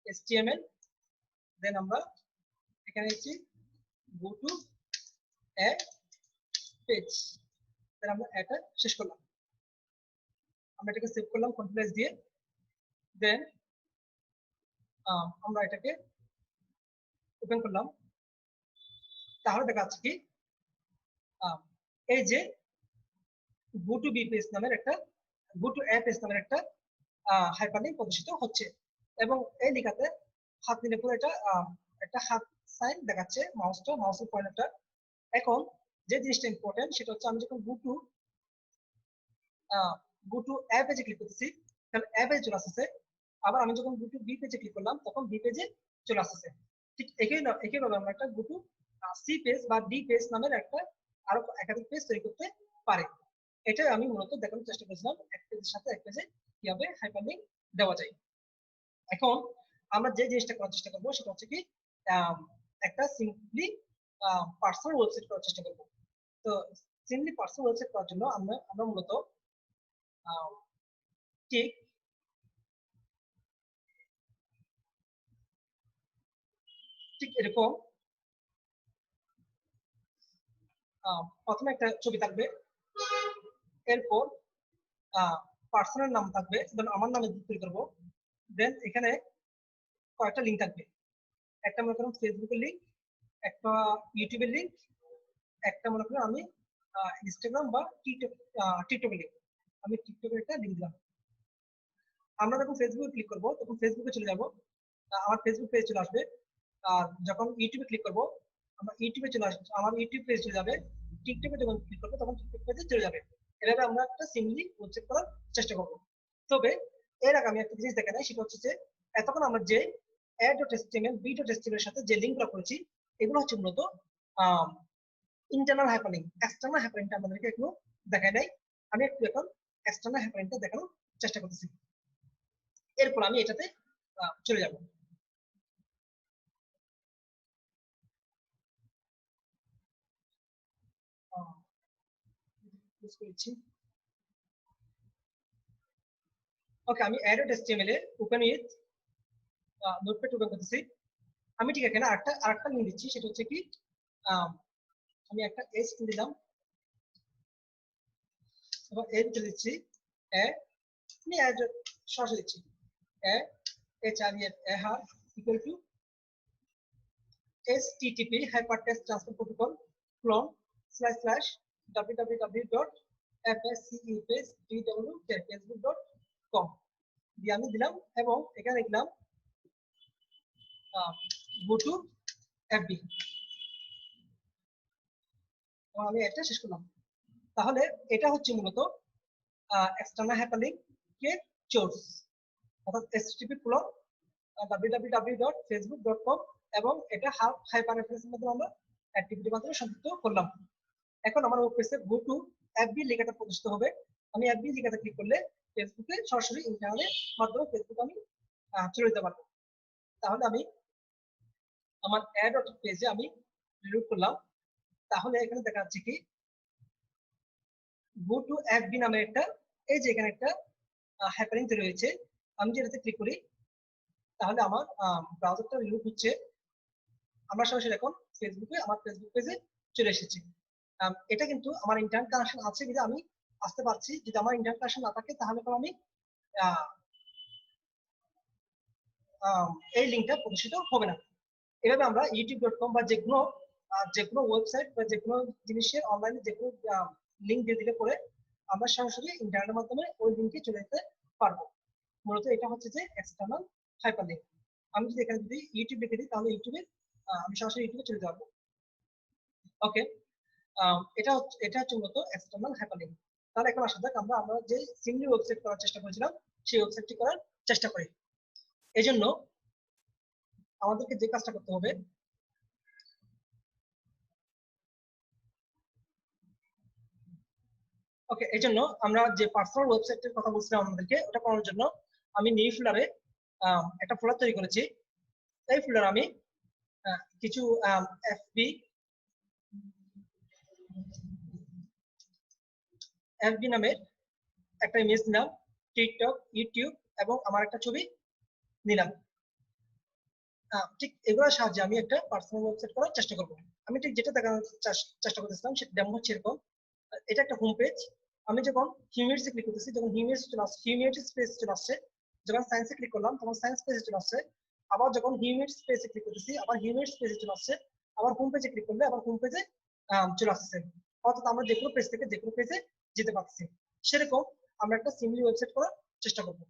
a.html, দেন আমরা এখানে দিচ্ছি go to a page, দেন আমরা এটা শেষ করলাম। আমরা এটাকে সেভ করলাম কন্ট্রোল দিয়ে, দেন আমরা এটাকে ওপেন করলাম। তাহলে দেখা যাচ্ছে কি এই যে go to b page নামের একটা go to a page নামের একটা হাইপারলিংক প্রদর্শিত হচ্ছে, এবং এই লেখাতে হাত দিলে পরে এটা একটা হাত সাইন দেখাচ্ছে মাউসের পয়েন্টারটা। এখন যে জিনিসটা ইম্পর্টেন্ট সেটা হচ্ছে আমি যখন go to a পেজে ক্লিক করতেছি তাহলে a পেজে চলে আসছে, আবার আমি যখন go to b পেজে ক্লিক করলাম তখন b পেজে চলে আসছে। ঠিক একইভাবে আমরা একটা go to c পেজ বা d পেজ নামের একটা আরো একাধিক পেজ তৈরি করতে পারি। এটাই আমি মূলত দেখানোর চেষ্টা করেছিলাম এক পেজের সাথে এক পেজে কিভাবে হাইপারলিংক দেওয়া যায়। এখন আমরা যে জিনিসটা করার চেষ্টা করবো সেটা হচ্ছে কি একটা সিম্পলি পার্সোনাল ওয়েবসাইট করার চেষ্টা করবো। তো সিম্পলি পার্সোনাল ওয়েবসাইট করার জন্য আমরা মূলত ঠিক এরকম প্রথমে একটা ছবি থাকবে, এরপর পার্সোনাল নাম থাকবে, যেমন আমার নামে তৈরি করবো, দেন এখানে কয়েকটা লিঙ্ক থাকবে, একটা মনে করুন ফেসবুকের লিঙ্ক, একটা ইউটিউবের লিঙ্ক, একটা মনে করুন আমি ইনস্টাগ্রাম বা টিকটকের লিঙ্ক, আমি টিকটকের একটা লিঙ্ক দিলাম। আমরা যখন ফেসবুকে ক্লিক করবো তখন ফেসবুকে চলে যাব, আমার ফেসবুক পেজ চলে আসবে। আর যখন ইউটিউবে ক্লিক করবো আমরা ইউটিউবে চলে আসবে, আমার ইউটিউব পেজ চলে যাবে। টিকটকে যখন ক্লিক করবো তখন টিকটক পেজে চলে যাবে। এভাবে আমরা একটা সিম্পলি ওয়েবসাইট করার চেষ্টা করবো। তবে এর আগে আমি একটা জিনিস দেখে নেই, সেটা হচ্ছে যে এতক্ষণ আমরা যে a.html b.html এর সাথে যে লিঙ্কগুলো করেছি এগুলো হচ্ছে মূলত ইন্টারনাল হাইপারলিংক। এক্সটার্নাল হাইপারলিংকটা আমাদেরকে এখনো দেখায় নাই। আমি একটু এখন এক্সটার্নাল হাইপারলিংকটা দেখানোর চেষ্টা করতেছি। এরপর আমি এটাতে চলে যাব। ওকে, আমি a.html A open with notepad open করতেছি। আমি ঠিক এখানে আরেকটা লিঙ্ক দিচ্ছি, সেটা হচ্ছে কি আমি একটা এস দিলাম এবং এর ভিতরে দিচ্ছি আমি সরাসরি দিচ্ছি equal to http hypertext transfer protocol clone / www.fscepage.facebook.com দিয়ে আমি দিলাম, এবং এখানে দিলাম go to fb, আমি এটা শেষ করলাম। তাহলে এটা হচ্ছে মূলত এক্সটার্নাল হাইপারলিংক কে সোর্স, অর্থাৎ http://www.facebook.com, এবং এটা হাইপার রেফারেন্সের মাধ্যমে আমরা অ্যাক্টিভিটি মাধ্যমে সংযুক্ত করলাম। এখন আমার ওয়েব পেজে গো টু এফবি লেখাটা প্রদর্শিত হবে। আমি এফবি লেখাটা ক্লিক করলে ফেসবুকে সরাসরি ইন্টারনেটের মাধ্যমে ফেসবুকে আমি চলে যেতে পারবো। তাহলে আমি আমার অ্যাড পেজে আমি রিলোড করলাম, তাহলে এখানে দেখা যাচ্ছে কি গো টু এফবি নামে একটা এই যে এখানে একটা হাইপারলিংক রয়েছে। আমি যেটাতে ক্লিক করি তাহলে আমার ব্রাউজারটা রিলোড হচ্ছে। আমরা সরাসরি এখন ফেসবুকে আমার ফেসবুক পেজে চলে এসেছি। এটা কিন্তু আমার ইন্টারনেট কানেকশন আছে কিন্তু আমি আসতে পারছি। যদি আমার ইন্টারনেট কানেকশন না থাকে তাহলে আমি এই লিঙ্কটা প্রদর্শিত হবে না। এভাবে আমরা youtube.com বা যে কোনো যে কোনো ওয়েবসাইট বা যে কোনো জিনিসের অনলাইনে যে কোনো লিঙ্ক দিয়ে দিলে পরে আমরা সরাসরি ইন্টারনেটের মাধ্যমে ওই লিঙ্কে চলে যেতে পারবো। মূলত এটা হচ্ছে যে এক্সটার্নাল হাইপারলিংক। আমি যদি এখানে যদি ইউটিউব লিখে দিই তাহলে ইউটিউবে আমি সরাসরি ইউটিউবে চলে যাবো। ওকে, এটা হচ্ছে মূলত এক্সটার্নাল হাইপারলিংক। তাহলে এখন আসা যাক আমরা যে সিঙ্গলি ওয়েবসাইট করার চেষ্টা করেছিলাম সেই ওয়েবসাইটটি করার চেষ্টা করি। এই জন্য আমাদেরকে যে কাজটা করতে হবে, ওকে, এই জন্য আমরা যে পার্সোনাল ওয়েবসাইটের কথা বলছিলাম আমাদেরকে ওটা করার জন্য আমি নিউ ফোল্ডারে একটা ফোল্ডার তৈরি করেছি। এই ফোল্ডারে আমি কিছু এফবি নামের একটা ইমেজ নিলাম, টিকটক, ইউটিউব এবং আমার একটা ছবি নিলাম। ঠিক এগুলোর সাহায্যে আমি একটা পার্সোনাল ওয়েবসাইট করার চেষ্টা করব। আমি ঠিক যেটা দেখানোর চেষ্টা করতেছিলাম সেটা ডেমো হচ্ছে এরকম। এটা একটা হোম পেজ। আমি যখন হিউম্যানিটিসে ক্লিক করতেছি, যখন হিউম্যানিটিস পেজ চলে আসছে, যখন সায়েন্সে ক্লিক করলাম তখন সায়েন্স পেজে চলে আসছে। আবার যখন হিউম্যানিটিস পেজে ক্লিক করতেছি আবার হিউম্যানিটিস পেজে চলে আসছে। আবার হোম পেজে ক্লিক করলে আবার হোম পেজে চলে আসছে। অর্থাৎ আমরা যে কোনো পেজ থেকে যে কোনো পেজে যেতে পারছি। সেরকম আমরা একটা সিম্পলি ওয়েবসাইট করার চেষ্টা করব।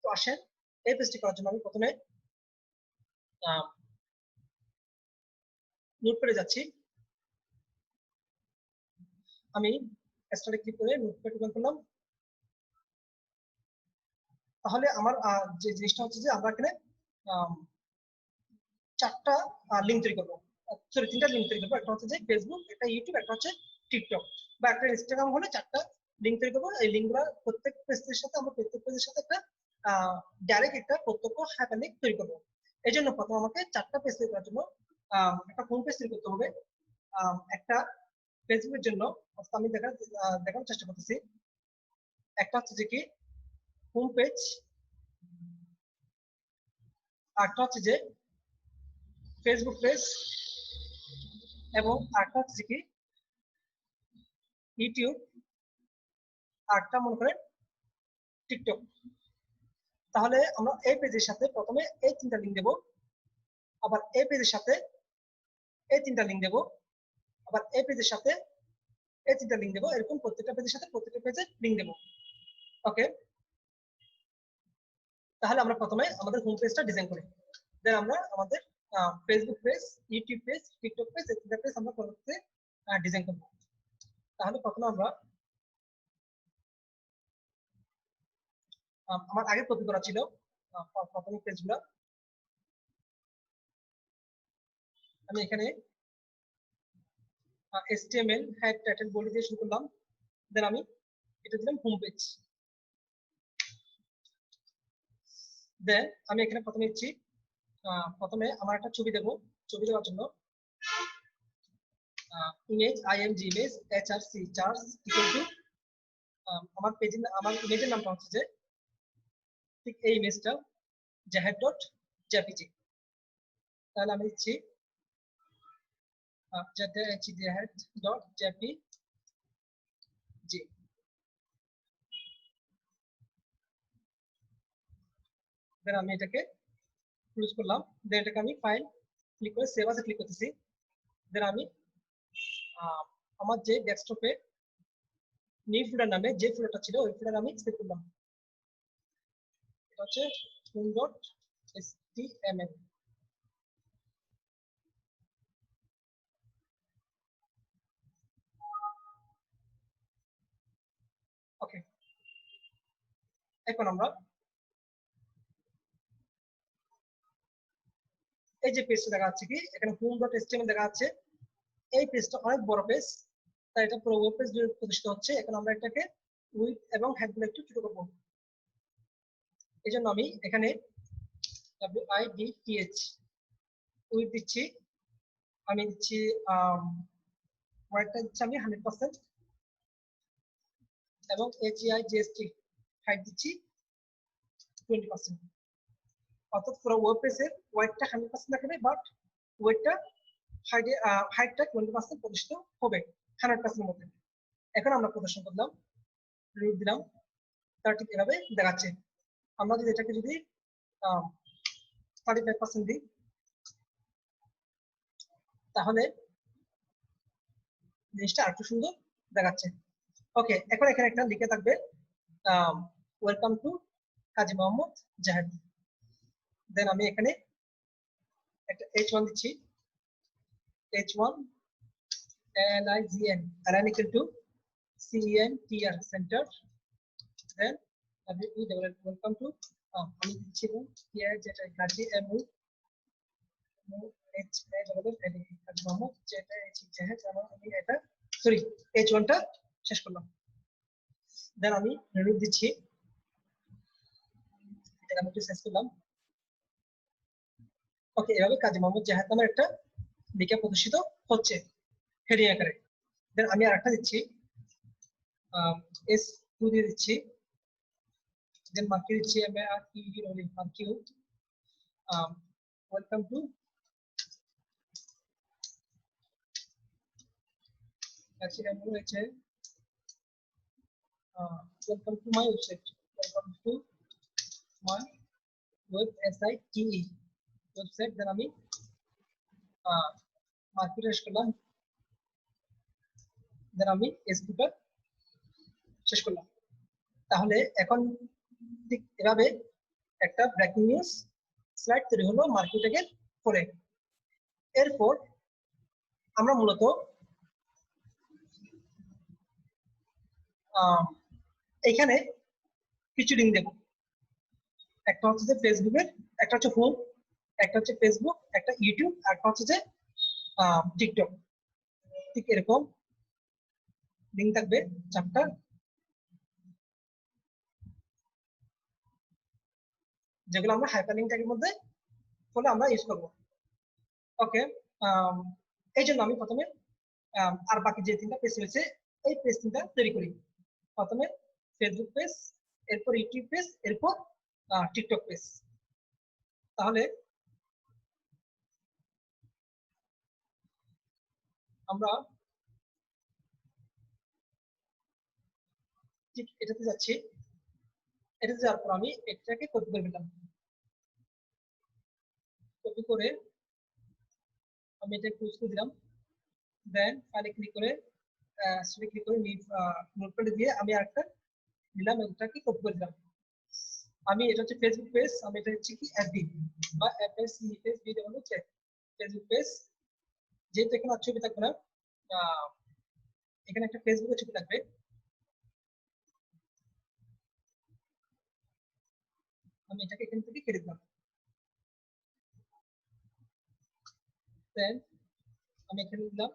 তো আসেন, এই পেজটি করার জন্য আমি প্রথমে নোটপ্যাডে যাচ্ছি। আমি স্টার্টে ক্লিক করে নোটপ্যাড ওপেন করলাম। তাহলে আমার যে জিনিসটা হচ্ছে যে আমরা এখানে চারটা লিঙ্ক তৈরি করবো, সরি তিনটা লিঙ্ক তৈরি করবো। একটা হচ্ছে যে ফেসবুক, একটা ইউটিউব, একটা হচ্ছে টিকটক বা একটা ইনস্টাগ্রাম হলে চারটা লিঙ্ক তৈরি করবো। এই লিঙ্কগুলো প্রত্যেক পেজের সাথে আমরা প্রত্যেক পেজের সাথে একটা ডাইরেক্ট একটা প্রত্যক্ষ হাইপারলিংক তৈরি করবো। এই জন্য প্রথম আমাকে চারটা পেজ তৈরি করার জন্য একটা হোম পেজ তৈরি করতে হবে। একটা ফেসবুকের জন্য আমি দেখানোর চেষ্টা করতেছি। একটা হচ্ছে যে কি হোম পেজ, আরেকটা হচ্ছে যে ফেসবুক পেজ এবং আরেকটা হচ্ছে কি ইউটিউব, আরেকটা মনে করেন টিকটক। তাহলে আমরা এই পেজের সাথে প্রথমে এই তিনটা লিঙ্ক দেব, আবার এই পেজের সাথে এই তিনটা লিঙ্ক দেব, আবার এই পেজের সাথে এই তিনটা লিঙ্ক দেব। এরকম প্রত্যেকটা পেজের সাথে প্রত্যেকটা পেজে লিঙ্ক দেব। ওকে, তাহলে আমরা প্রথমে আমাদের হোম পেজটা ডিজাইন করি। দেন আমরা আমাদের Facebook page, YouTube page, TikTok page, এই তিনটা পেজ আমরা পরবর্তীতে ডিজাইন করব। তাহলে প্রথমে আমরা আমার আগে কপি করা ছিল প্রথমে পেজগুলো, আমি এখানে HTML হেড টাইটেল বডি দিয়ে শুরু করলাম। দেন আমি এটা দিলাম হোম পেজ। দেন আমি এখানে প্রথমে দিচ্ছি, প্রথমে আমার একটা ছবি দেব। ছবি দেওয়ার জন্য image img image hrc charge equal to আমার পেজের আমার ইমেজের নামটা হচ্ছে যে ঠিক এই ইমেজটা জাহেদ ডট জেপিজি। তাহলে আমি দিচ্ছি জাহেদ ডট জেপিজি। দেন আমি এটাকে ক্লোজ করলাম। দেন এটাকে আমি ফাইল ক্লিক করে সেভ আসে ক্লিক করতেছি। দেন আমি আমার যে ডেস্কটপে নিউ ফোল্ডার নামে যে ফোল্ডারটা ছিল ওই ফোল্ডার আমি সেভ করলাম। এটা হচ্ছে home.html। ওকে, এখন আমরা এই যে পেজটা দেখা যাচ্ছে কি এখানে home.html দেখা যাচ্ছে। এই পেজটা অনেক বড় পেজ, তাই এটা পুরো ওয়েব পেজ জুড়ে প্রদর্শিত হচ্ছে। এখন আমরা এটাকে উইডথ এবং হাইট গুলো একটু ছোট করব। এই জন্য আমি এখানে width উইডথ দিচ্ছি, আমি দিচ্ছি ওয়াইডটা দিচ্ছি আমি 100% এবং HEIGST হাইট দিচ্ছি 20%। অর্থাৎ পুরো ওয়েব পেজের ওয়াইডটা 100% দেখাবে, বাট ওয়েটটা হাইটটা 20% প্রদর্শিত হবে 100% মধ্যে। এখন আমরা প্রদর্শন করলাম, রিড দিলাম, তার ঠিক এভাবে দেখাচ্ছে। আমরা যদি এটাকে যদি 35% দিই তাহলে জিনিসটা আরেকটু সুন্দর দেখাচ্ছে। ওকে, এখন এখানে একটা লিখে থাকবে ওয়েলকাম টু কাজী মোহাম্মদ জাহেদ। দেন আমি এখানে একটা H1 দিচ্ছি, H1 LIGN align equal to CENTR center, then welcome to আমি দিচ্ছি here যেটা কাজী MU কাজী মোহাম্মদ যেটা জাহেদ, আমি এটা সরি H1 টা শেষ করলাম। দেন আমি রিমুভ দিচ্ছি, এটা আমি একটু শেষ করলাম। ওকে, এভাবে কাজী মোহাম্মদ জাহেদ নামের একটা লিখে প্রদর্শিত হচ্ছে হেডিং আকারে। দেন আমি আরেকটা দিচ্ছি, S2 দিয়ে দিচ্ছি, দেন মার্কে দিচ্ছি MARQUE rolling marquee welcome to হচ্ছে welcome to my website, welcome to my website website. Then আমি মার্কেট শেষ করলাম, দেন আমি S2 টা শেষ করলাম। তাহলে এখন ঠিক এভাবে একটা ব্রেকিং নিউজ স্লাইড তৈরি হলো মার্কেটের পরে। এরপর আমরা মূলত এখানে কিছু লিঙ্ক দেব, একটা হচ্ছে যে ফেসবুকের, একটা হচ্ছে হোম, একটা হচ্ছে ফেসবুক, একটা ইউটিউব, আর একটা হচ্ছে যে টিকটক। ঠিক এরকম লিঙ্ক থাকবে চারটা, যেগুলো আমরা হাইপার লিঙ্ক ট্যাগের মধ্যে ফলে আমরা ইউজ করব। ওকে, এই জন্য আমি প্রথমে আর বাকি যে তিনটা পেজ রয়েছে এই পেজ তিনটা তৈরি করি। প্রথমে ফেসবুক পেজ, এরপর ইউটিউব পেজ, এরপর টিকটক পেজ। তাহলে আমরা ঠিক এটাতে যাচ্ছি, এটাতে যাওয়ার পর আমি এটাকে কপি করে নিলাম, কপি করে আমি এটা ক্লোজ করে দিলাম। দেন ফাইলে ক্লিক করে নোটপ্যাডে দিয়ে আমি আরেকটা নিলাম, এটাকে কপি করে দিলাম। আমি এটা হচ্ছে ফেসবুক পেজ, আমি এটা হচ্ছে কি এফবি বা এফএসি পেজ বি দেবো হচ্ছে ফেসবুক পেজ। যেহেতু এখানে ছবি থাকবে না, এখানে একটা ফেসবুকের ছবি থাকবে। আমি এটাকে এখান থেকে কেটে দিলাম। দেন আমি এখানে দিলাম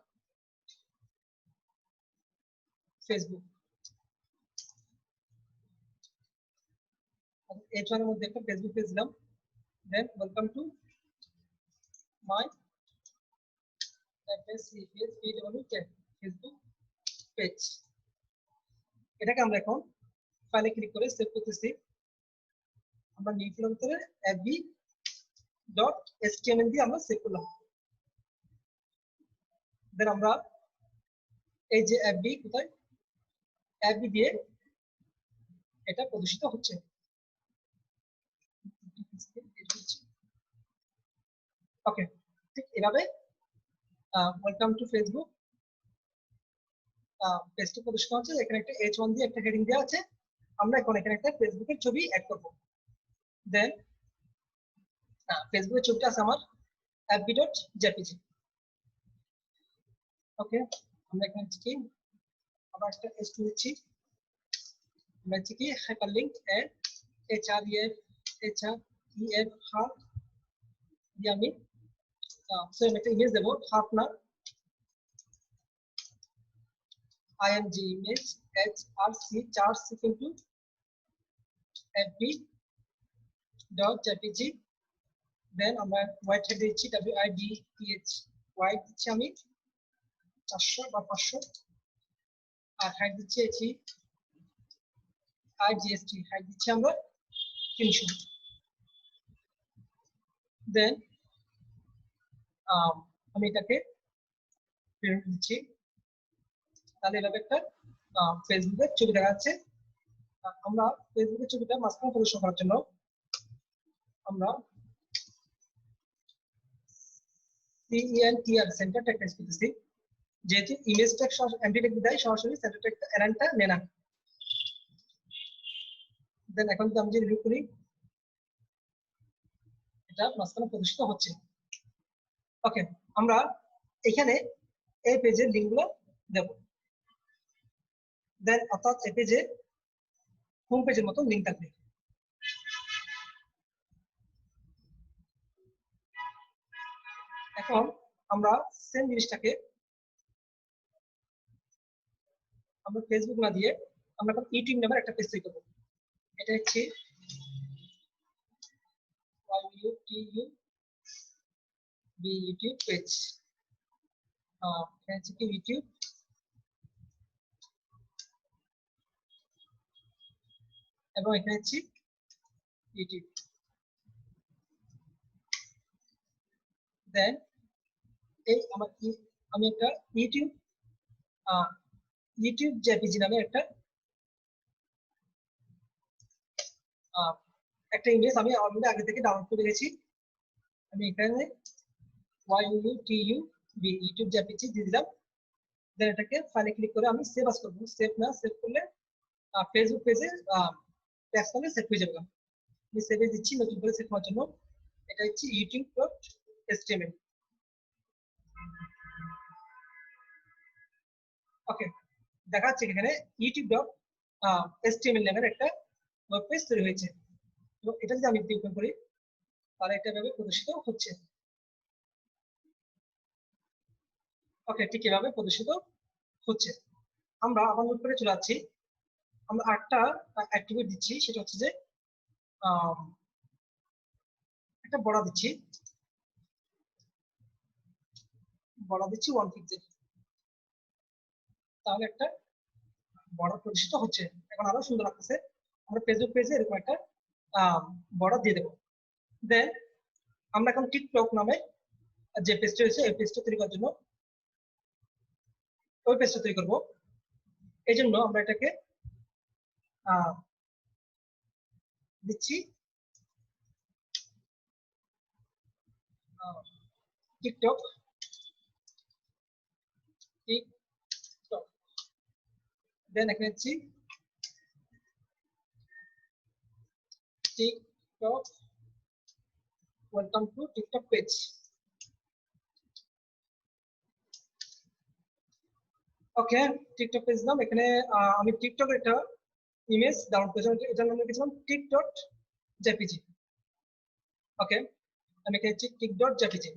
ফেসবুক, H1 এর মধ্যে একটা ফেসবুক পেজ দিলাম। Then welcome to my FAC page বি দেবো ফেসবুক পেজ। এটাকে আমরা এখন ফাইলে ক্লিক করে সেভ করতেছি। আমরা নিউ ফোল্ডার ভিতরে fb.html দিয়ে আমরা সেভ করলাম। দেন আমরা এই যে fb কোথায়, fb দিয়ে এটা প্রদর্শিত হচ্ছে। ওকে, ঠিক এভাবে ওয়েলকাম টু ফেসবুক পেজটা প্রদর্শিত হচ্ছে। এখানে একটা H1 দিয়ে একটা হেডিং দেওয়া আছে। আমরা এখন এখানে একটা ফেসবুকের ছবি অ্যাড করব। দেন ফেসবুকের ছবিটা আছে আমার fb.jpg। ওকে, আমরা এখানে কি আবার একটা S2 দিচ্ছি, আমরা হচ্ছে কি হাইপারলিংক এন্ড href হাফ দিয়ে আমি আমি একটা ইমেজ দেবো, হাফ না img image hrc charts equal to fb.jpg। দেন আমরা হোয়াইট হেড দিচ্ছি width হোয়াইট দিচ্ছি আমি 400 বা 500, আর হাইট দিচ্ছি igst হাইট দিচ্ছি আমরা 300। দেন আমি এটাকে প্রিন্ট দিচ্ছি। তাহলে এভাবে একটা ফেসবুকের ছবি দেখা যাচ্ছে। আমরা ফেসবুকের ছবিটা মাঝখানে প্রদর্শন করার জন্য আমরা CENTR সেন্টার টেক্সট করতেছি। যেহেতু ইমেজ ট্যাগ এমটি ট্যাগ দেয় সরাসরি সেন্টার ট্যাগ এলাইনটা নেয় না। দেন এখন যদি আমি যদি রিভিউ করি এটা মাঝখানে প্রদর্শিত হচ্ছে। ওকে, আমরা এখানে এই পেজের লিঙ্কগুলো দেব। দেন অর্থাৎ এই পেজে হোম পেজের মতো লিঙ্ক থাকবে। এখন আমরা সেম জিনিসটাকে আমরা ফেসবুক না দিয়ে আমরা এখন ইউটিউব নামের একটা পেজ তৈরি করব। এটা হচ্ছে ইউটিউব পেজ, এটা হচ্ছে কি ইউটিউব এবং এখানে হচ্ছে ইউটিউব। দেন এই আমি একটা ইউটিউব ইউটিউব জেপিজি নামে একটা একটা ইমেজ আমি অলরেডি আগে থেকে ডাউনলোড করে রেখেছি। আমি এখানে ইউটিউব জেপিজি দিয়ে দিলাম। দেন এটাকে ফাইলে ক্লিক করে আমি সেভ আস করব। সেভ করলে ফেসবুক পেজে ট্যাগ করলে সেভ হয়ে যাবে। আমি সেভে দিচ্ছি নতুন করে সেভ হওয়ার জন্য। এটা হচ্ছে youtube.html। ওকে, দেখা যাচ্ছে এখানে youtube.html নামের একটা ওয়েব পেজ তৈরি হয়েছে। তো এটা যদি আমি ওপেন করি তাহলে এটা ভাবে প্রদর্শিত হচ্ছে। ওকে, ঠিক এভাবে প্রদর্শিত হচ্ছে। আমরা আবার নোট করে চলে যাচ্ছি। আমরা আরেকটা অ্যাক্টিভিটি দিচ্ছি, সেটা হচ্ছে যে একটা বড়া দিচ্ছি 1 পিক্সেল, তাহলে একটা বড় প্রদর্শিত হচ্ছে। এখন আরো সুন্দর লাগতেছে। আমরা ফেসবুক পেজে এরকম একটা বড় দিয়ে দেবো। দেন আমরা এখন টিকটক নামে যে পেজটা রয়েছে এই পেজটা তৈরি করার জন্য ওই পেজটা তৈরি করবো। এই জন্য আমরা এটাকে দিচ্ছি টিকটক দেন এখানে দিচ্ছি TikTok welcome to TikTok page. Okay, TikTok page নাম এখানে আমি টিকটক একটা ইমেজ ডাউনলোড করেছিলাম, এটার নাম লিখেছিলাম টিক.জেপিজি। ওকে, আমি এখানে টিক.জেপিজি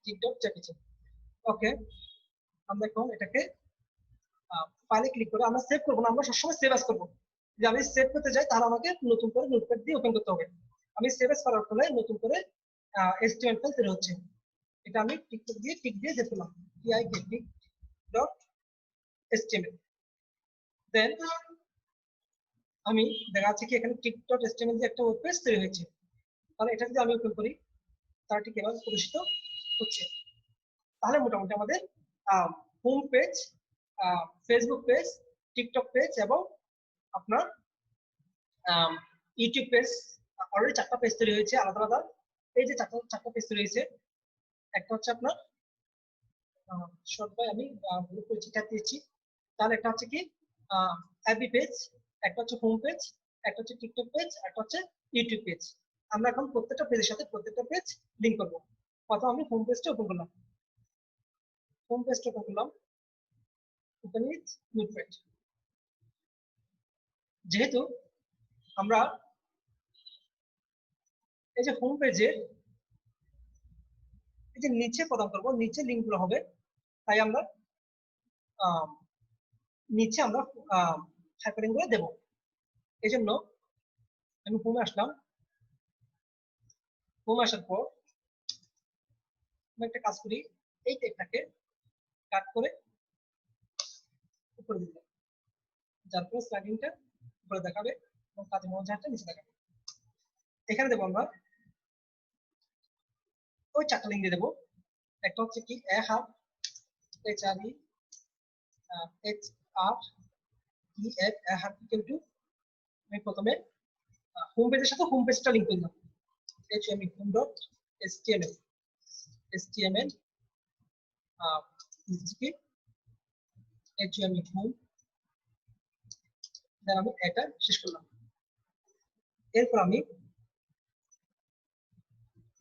টিক.জেপিজি। ওকে, আমরা এখন এটাকে ফাইলে ক্লিক করে আমরা সেভ করবো না, আমরা সবসময় সেভ আস করবো। যদি আমি সেভ করতে যাই তাহলে আমাকে নতুন করে নোটপ্যাড দিয়ে ওপেন করতে হবে। আমি সেভ আস করার ফলে নতুন করে HTML ফাইল তৈরি হচ্ছে। এটা আমি টিক দিয়ে সেভ করলাম tic.html। দেন আমি দেখা যাচ্ছে কি এখানে tic.html দিয়ে একটা ওয়েব পেজ তৈরি হয়েছে। তাহলে এটা যদি আমি ওপেন করি তাহলে ঠিক এভাবে প্রদর্শিত হচ্ছে। তাহলে মোটামুটি আমাদের home page, Facebook page, TikTok page এবং আপনার ইউটিউব পেজ অলরেডি 4টা পেজ তৈরি হয়েছে আলাদা আলাদা। এই যে চারটা পেজ তৈরি হয়েছে, একটা হচ্ছে আপনার শর্ট বাই আমি ভুল করে চিঠা দিয়েছি। তাহলে একটা হচ্ছে কি অ্যাপি পেজ, একটা হচ্ছে হোম পেজ, একটা হচ্ছে টিকটক পেজ, একটা হচ্ছে ইউটিউব পেজ। আমরা এখন প্রত্যেকটা পেজের সাথে প্রত্যেকটা পেজ লিংক করব। প্রথম আমি হোম পেজটা ওপেন করলাম, ওপেন উইথ নোটপ্যাড। যেহেতু আমরা এই যে হোম পেজের এই যে নিচে প্রদান করব, নিচে লিঙ্কগুলো হবে, তাই আমরা নিচে আমরা হাইপারলিংক গুলো দেব। এই জন্য আমি হোমে আসলাম। হোমে আসার পর আমি একটা কাজ করি, এই টেকটাকে কাট করে উপরে দিলাম, যার ফলে স্লাইডিংটা উপরে দেখাবে এবং কাজের মজাটা নিচে দেখাবে। এখানে দেবো আমরা ওই 4টা লিঙ্ক দিয়ে দেবো। একটা হচ্ছে কি HRE আমি প্রথমে হোম পেজের সাথে হোম পেজটা লিংক করলাম, home.html দিচ্ছি কি HTML হোম, দেন আমি এটা শেষ করলাম। এরপর আমি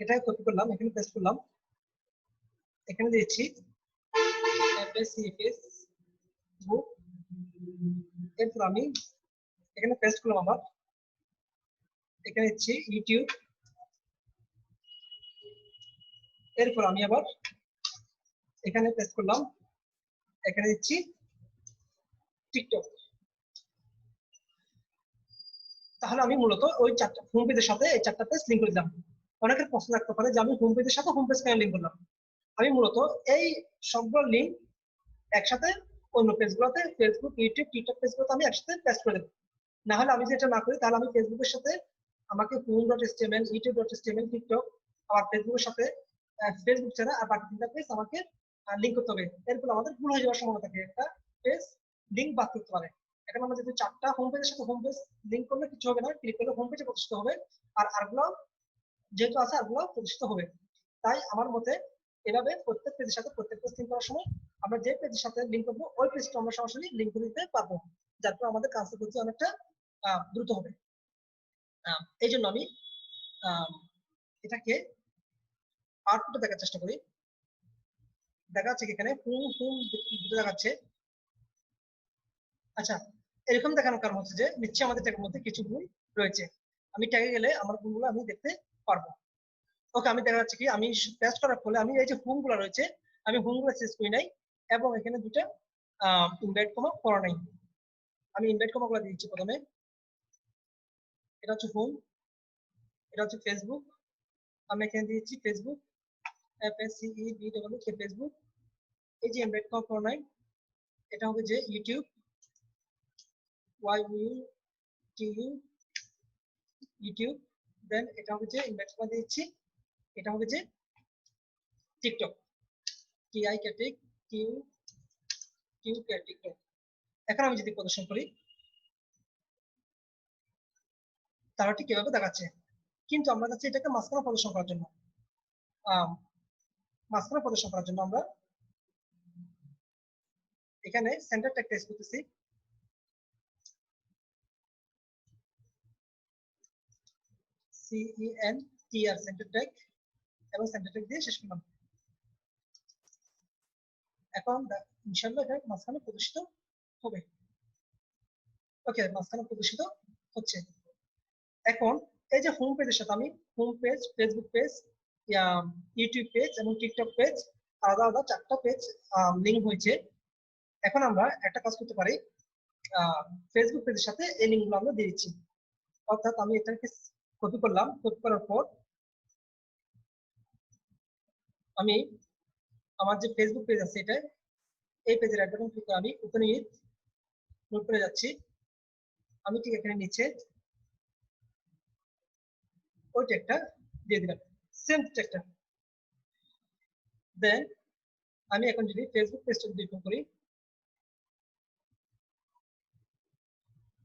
এটা কপি করলাম, এখানে পেস্ট করলাম, এখানে দিচ্ছি FACFS বুক। এরপর আমি এখানে পেস্ট করলাম, আবার এখানে দিচ্ছি ইউটিউব। এরপর আমি আবার এখানে পেস্ট করলাম, এখানে দিচ্ছি টিকটক। তাহলে আমি মূলত ওই চারটা হোম পেজের সাথে এই চারটা পেজ লিংক করে দিলাম। অনেকের প্রশ্ন রাখতে পারে যে আমি হোম পেজের সাথে হোম পেজ কেন লিংক করলাম। আমি মূলত এই সবগুলো লিংক একসাথে অন্য পেজগুলোতে, ফেসবুক, ইউটিউব, টিকটক পেজগুলোতে আমি একসাথে পেস্ট করে দেবো। না হলে আমি যেটা না করি, তাহলে আমি ফেসবুকের সাথে আমাকে home.html, youtube.html, টিকটক, আর ফেসবুকের সাথে ফেসবুক ছাড়া আর বাকি তিনটা পেজ আমাকে লিংক করতে হবে। এরপর আমাদের ভুল হয়ে যাওয়ার সম্ভাবনা থাকে, একটা পেজ লিংক বাদ করতে পারে। এখন আমরা যদি চারটা হোম পেজের সাথে হোম পেজ লিংক করলে কিছু হবে না, ক্লিক করলে হোম পেজে প্রদর্শিত হবে, আর আরগুলো যেহেতু আছে আরগুলো প্রদর্শিত হবে। তাই আমার মতে এভাবে প্রত্যেক পেজের সাথে প্রত্যেক পেজ লিংক করার সময় আমরা যে পেজের সাথে লিংক করবো ওই পেজটা আমরা সরাসরি লিংক করে দিতে পারবো, যার ফলে আমাদের কাজটা করতে অনেকটা দ্রুত হবে। এই জন্য আমি এটাকে আউটপুটে দেখার চেষ্টা করি। দেখা যাচ্ছে এখানে হুম হুম দেখাচ্ছে। আচ্ছা, এরকম দেখানোর কারণ হচ্ছে যে নিশ্চয়ই আমাদের ট্যাগের মধ্যে কিছু ভুল রয়েছে। আমি ট্যাগে গেলে আমার ভুলগুলো আমি দেখতে পারবো। ওকে, আমি দেখা যাচ্ছে কি আমি পেস্ট করার ফলে আমি এই যে হোম গুলো রয়েছে, আমি হোম গুলো চেঞ্জ করি নাই, এবং এখানে দুটো ইনভাইট কমা করা নাই। আমি ইনভাইট কমা গুলো দিচ্ছি প্রথমে। এটা হচ্ছে হোম, এটা হচ্ছে ফেসবুক, আমি এখানে দিয়েছি ফেসবুক, FACEBW ফেসবুক। এই যে ইনভাইট কমা করা নাই, এটা হবে যে ইউটিউব, YUTU ইউটিউব। দেন এটা হবে যে ইনভাইট কমা দিচ্ছি, এটা হবে যে টিকটক, টিকটক। এখন আমি যদি প্রদর্শন করি তাহলে ঠিক এভাবে দেখাচ্ছে, কিন্তু আমরা যাচ্ছি এটাকে মাঝখানে প্রদর্শন করার জন্য। মাঝখানে প্রদর্শন করার জন্য আমরা এখানে সেন্টার ট্যাগ টেস্ট করতেছি, CENTR সেন্টার ট্যাগ, এবং সেন্টার ট্যাগ দিয়ে শেষ করলাম। এখন ইনশাআল্লাহ এটা মাঝখানে প্রদর্শিত হবে। ওকে, মাঝখানে প্রদর্শিত হচ্ছে। এখন এই যে হোম পেজের সাথে আমি home page, Facebook page, YouTube page এবং টিকটক পেজ আলাদা আলাদা চারটা পেজ লিংক হয়েছে। এখন আমরা একটা কাজ করতে পারি, ফেসবুক পেজের সাথে এই লিঙ্কগুলো আমরা দিয়ে দিচ্ছি। অর্থাৎ আমি এটাকে কপি করলাম, কপি করার পর আমি আমার যে ফেসবুক পেজ আছে এটা, এই পেজের রাইট বাটন ক্লিক করে আমি ওপেন উইথ নোটপ্যাডে যাচ্ছি। আমি ঠিক এখানে নিচে ওই ট্যাগটা দিয়ে দিলাম, সেম ট্যাগটা। দেন আমি এখন যদি ফেসবুক পেজটা যদি ওপেন করি,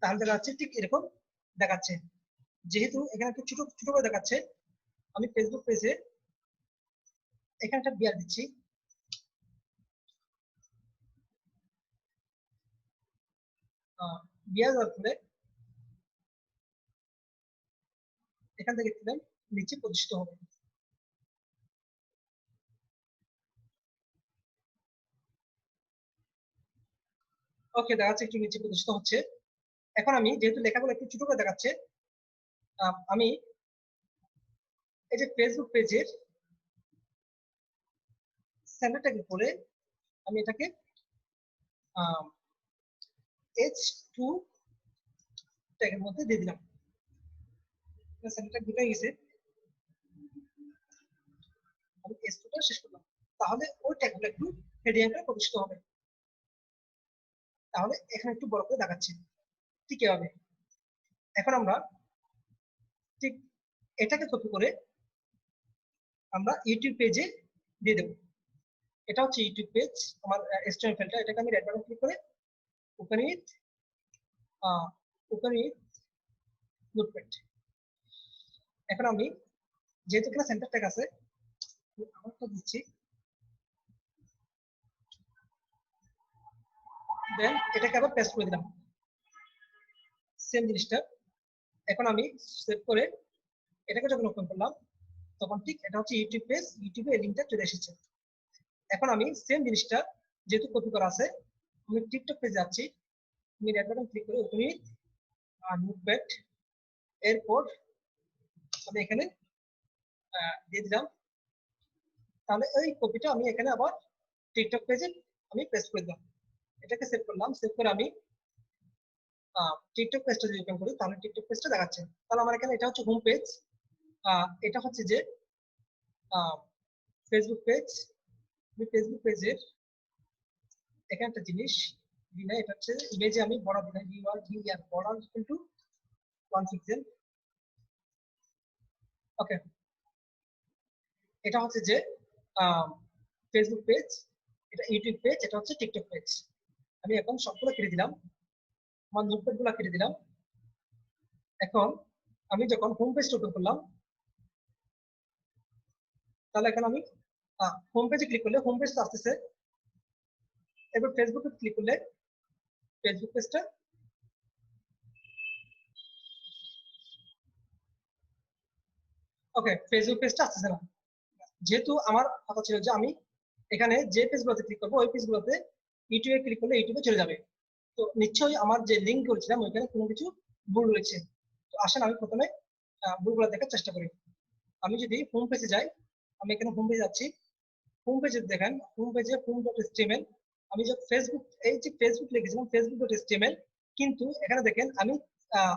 তাহলে দেখা যাচ্ছে ঠিক এরকম দেখাচ্ছে। যেহেতু এখানে একটু ছোট ছোট করে দেখাচ্ছে, আমি ফেসবুক পেজে এখানে একটা বিয়ার দিচ্ছি। বিয়ার দেওয়ার ফলে এখান থেকে দিলাম, নিচে প্রদর্শিত হবে। ওকে, দেখাচ্ছে একটু নিচে প্রদর্শিত হচ্ছে। এখন আমি যেহেতু লেখাগুলো একটু ছোট করে দেখাচ্ছে, আমি এই যে ফেসবুক পেজের সেন্টারটাকে করে আমি এটাকে H2 ট্যাগের মধ্যে দিয়ে দিলাম। সেন্টারটা ঢুকে গেছে, আমি H2টা শেষ করলাম। তাহলে ওই ট্যাগগুলো একটু হেডিং করে প্রদর্শিত হবে। তাহলে এখানে একটু বড় করে দেখাচ্ছে ঠিক এভাবে। এখন আমরা ঠিক এটাকে কপি করে আমরা ইউটিউব পেজে দিয়ে দেবো। এটা হচ্ছে ইউটিউব পেজ, আমার HTML ফাইলটা। এটাকে আমি রাইট বাটন ক্লিক করে ওপেন উইথ নোটপ্যাড। এখন আমি যেহেতু এখানে সেন্টার ট্যাগ আছে, আমারটা দিচ্ছি দেন এটাকে আবার পেস্ট করে দিলাম সেম জিনিসটা। এখন আমি সেভ করে এটাকে যখন ওপেন করলাম তখন ঠিক এটা হচ্ছে ইউটিউব পেজ, ইউটিউবে এই লিঙ্কটা চলে এসেছে। এখন আমি সেম জিনিসটা যেহেতু কপি করা আছে আমি টিকটক পেজে যাচ্ছি, আমি রেড বাটন ক্লিক করে ওপেন উইথ নোটপ্যাড, এরপর আমি এখানে দিয়ে দিলাম। তাহলে এই কপিটা আমি এখানে আবার টিকটক পেজে আমি পেস্ট করে দিলাম। এটাকে সেভ করলাম, সেভ করে আমি টিকটক পেজটা যদি ওপেন করি তাহলে টিকটক পেজটা দেখাচ্ছে। তাহলে আমার এখানে এটা হচ্ছে হোম পেজ, এটা হচ্ছে যে ফেসবুক পেজ। আমি ফেসবুক পেজের এখানে একটা জিনিস দিই না, এটা হচ্ছে ইমেজে আমি বর্ডার দিই না, ইউআর ভি আর border equal to 1 pixel. Okay, এটা হচ্ছে যে ফেসবুক পেজ, এটা ইউটিউব পেজ, এটা হচ্ছে টিকটক পেজ। আমি এখন সবগুলো কেটে দিলাম, আমার নোটপ্যাড গুলো কেটে দিলাম। এখন আমি যখন হোম পেজটা ওপেন করলাম তাহলে এখন আমি হোম পেজে ক্লিক করলে হোম পেজটা আসতেছে। এবার ফেসবুকে ক্লিক করলে ফেসবুক পেজটা, ওকে ফেসবুক পেজটা আসতেছে না। যেহেতু আমার কথা ছিল যে আমি এখানে যে পেজগুলোতে ক্লিক করবো ওই পেজগুলোতে ইউটিউবে ক্লিক করলে ইউটিউবে চলে যাবে। তো নিশ্চয়ই আমার যে লিঙ্ক করেছিলাম ওইখানে কোনো কিছু ভুল রয়েছে। তো আসেন আমি প্রথমে ভুলগুলো দেখার চেষ্টা করি। আমি যদি হোম পেজে যাই, আমি এখানে হোম পেজে যাচ্ছি। হোম পেজে দেখেন, হোম পেজে হোম ডট এচটিএমএল, আমি যে ফেসবুক, এই যে ফেসবুক লিখেছিলাম ফেসবুক ডট এচটিএমএল, কিন্তু এখানে দেখেন আমি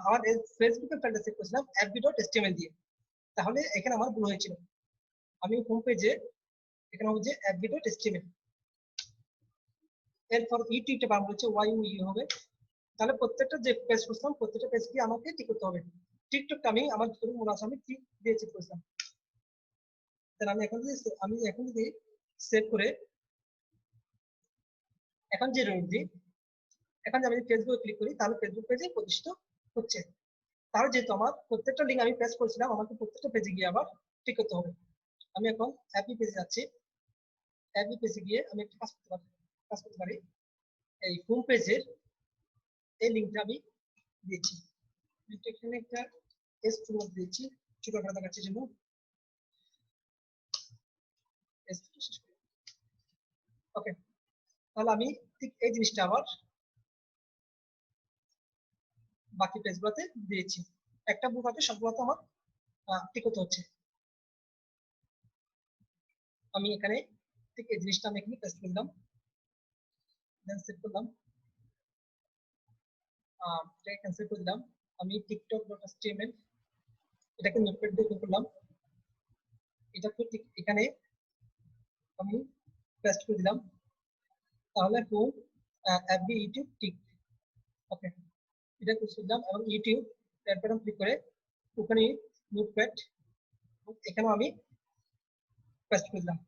আমার ফেসবুকের ফাইলটা সেভ করেছিলাম এফবি ডট এচটিএমএল দিয়ে। তাহলে এখানে আমার ভুল হয়েছিল। আমি হোম পেজে এখানে হবে যে এফবি ডট এচটিএমএল, এরপর ইউটিউবটা বানানো হচ্ছে ওয়াই ইউ হবে। তাহলে প্রত্যেকটা যে পেজ করছিলাম প্রত্যেকটা পেজ কি আমাকে ঠিক করতে হবে। টিকটকটা আমি আমার যতটুকু মনে আছে আমি ঠিক দিয়ে চেক করেছিলাম। তাহলে আমি এখন যদি সেভ করে এখন যে রোড দিই, এখন যদি আমি ফেসবুকে ক্লিক করি তাহলে ফেসবুক পেজে প্রতিষ্ঠিত হচ্ছে। তাহলে যেহেতু আমার প্রত্যেকটা লিঙ্ক আমি পেস্ট করেছিলাম আমাকে প্রত্যেকটা পেজে গিয়ে আবার ঠিক করতে হবে। আমি এখন অ্যাপি পেজে যাচ্ছি, অ্যাপি পেজে গিয়ে আমি একটা কাজ করতে পারি, এই হোম পেজের এই লিঙ্কটা আমি দিয়েছি, এখানে একটা এস দিয়েছি ছোট করে দেখাচ্ছি জন্য। ওকে, তাহলে আমি ঠিক এই জিনিসটা আবার বাকি পেজগুলোতে দিয়েছি। একটা বুক আছে সবগুলোতে আমার ঠিক হতে হচ্ছে। আমি এখানে ঠিক এই জিনিসটা আমি এখানে পেস্ট করলাম, দেন সেভ করলাম, এটাকে ক্যান্সেল করে দিলাম। আমি টিকটক ডট এচটিএমএল এটাকে নোটপ্যাড দিয়ে ওপেন করলাম, এটাকে ঠিক এখানে আমি পেস্ট করে দিলাম। তাহলে হোম এফবি ইউটিউব টিক, ওকে এটা পেস্ট দিলাম এবং ইউটিউব এর বাটন ক্লিক করে ওখানে নোটপ্যাড এখানেও আমি পেস্ট করে দিলাম।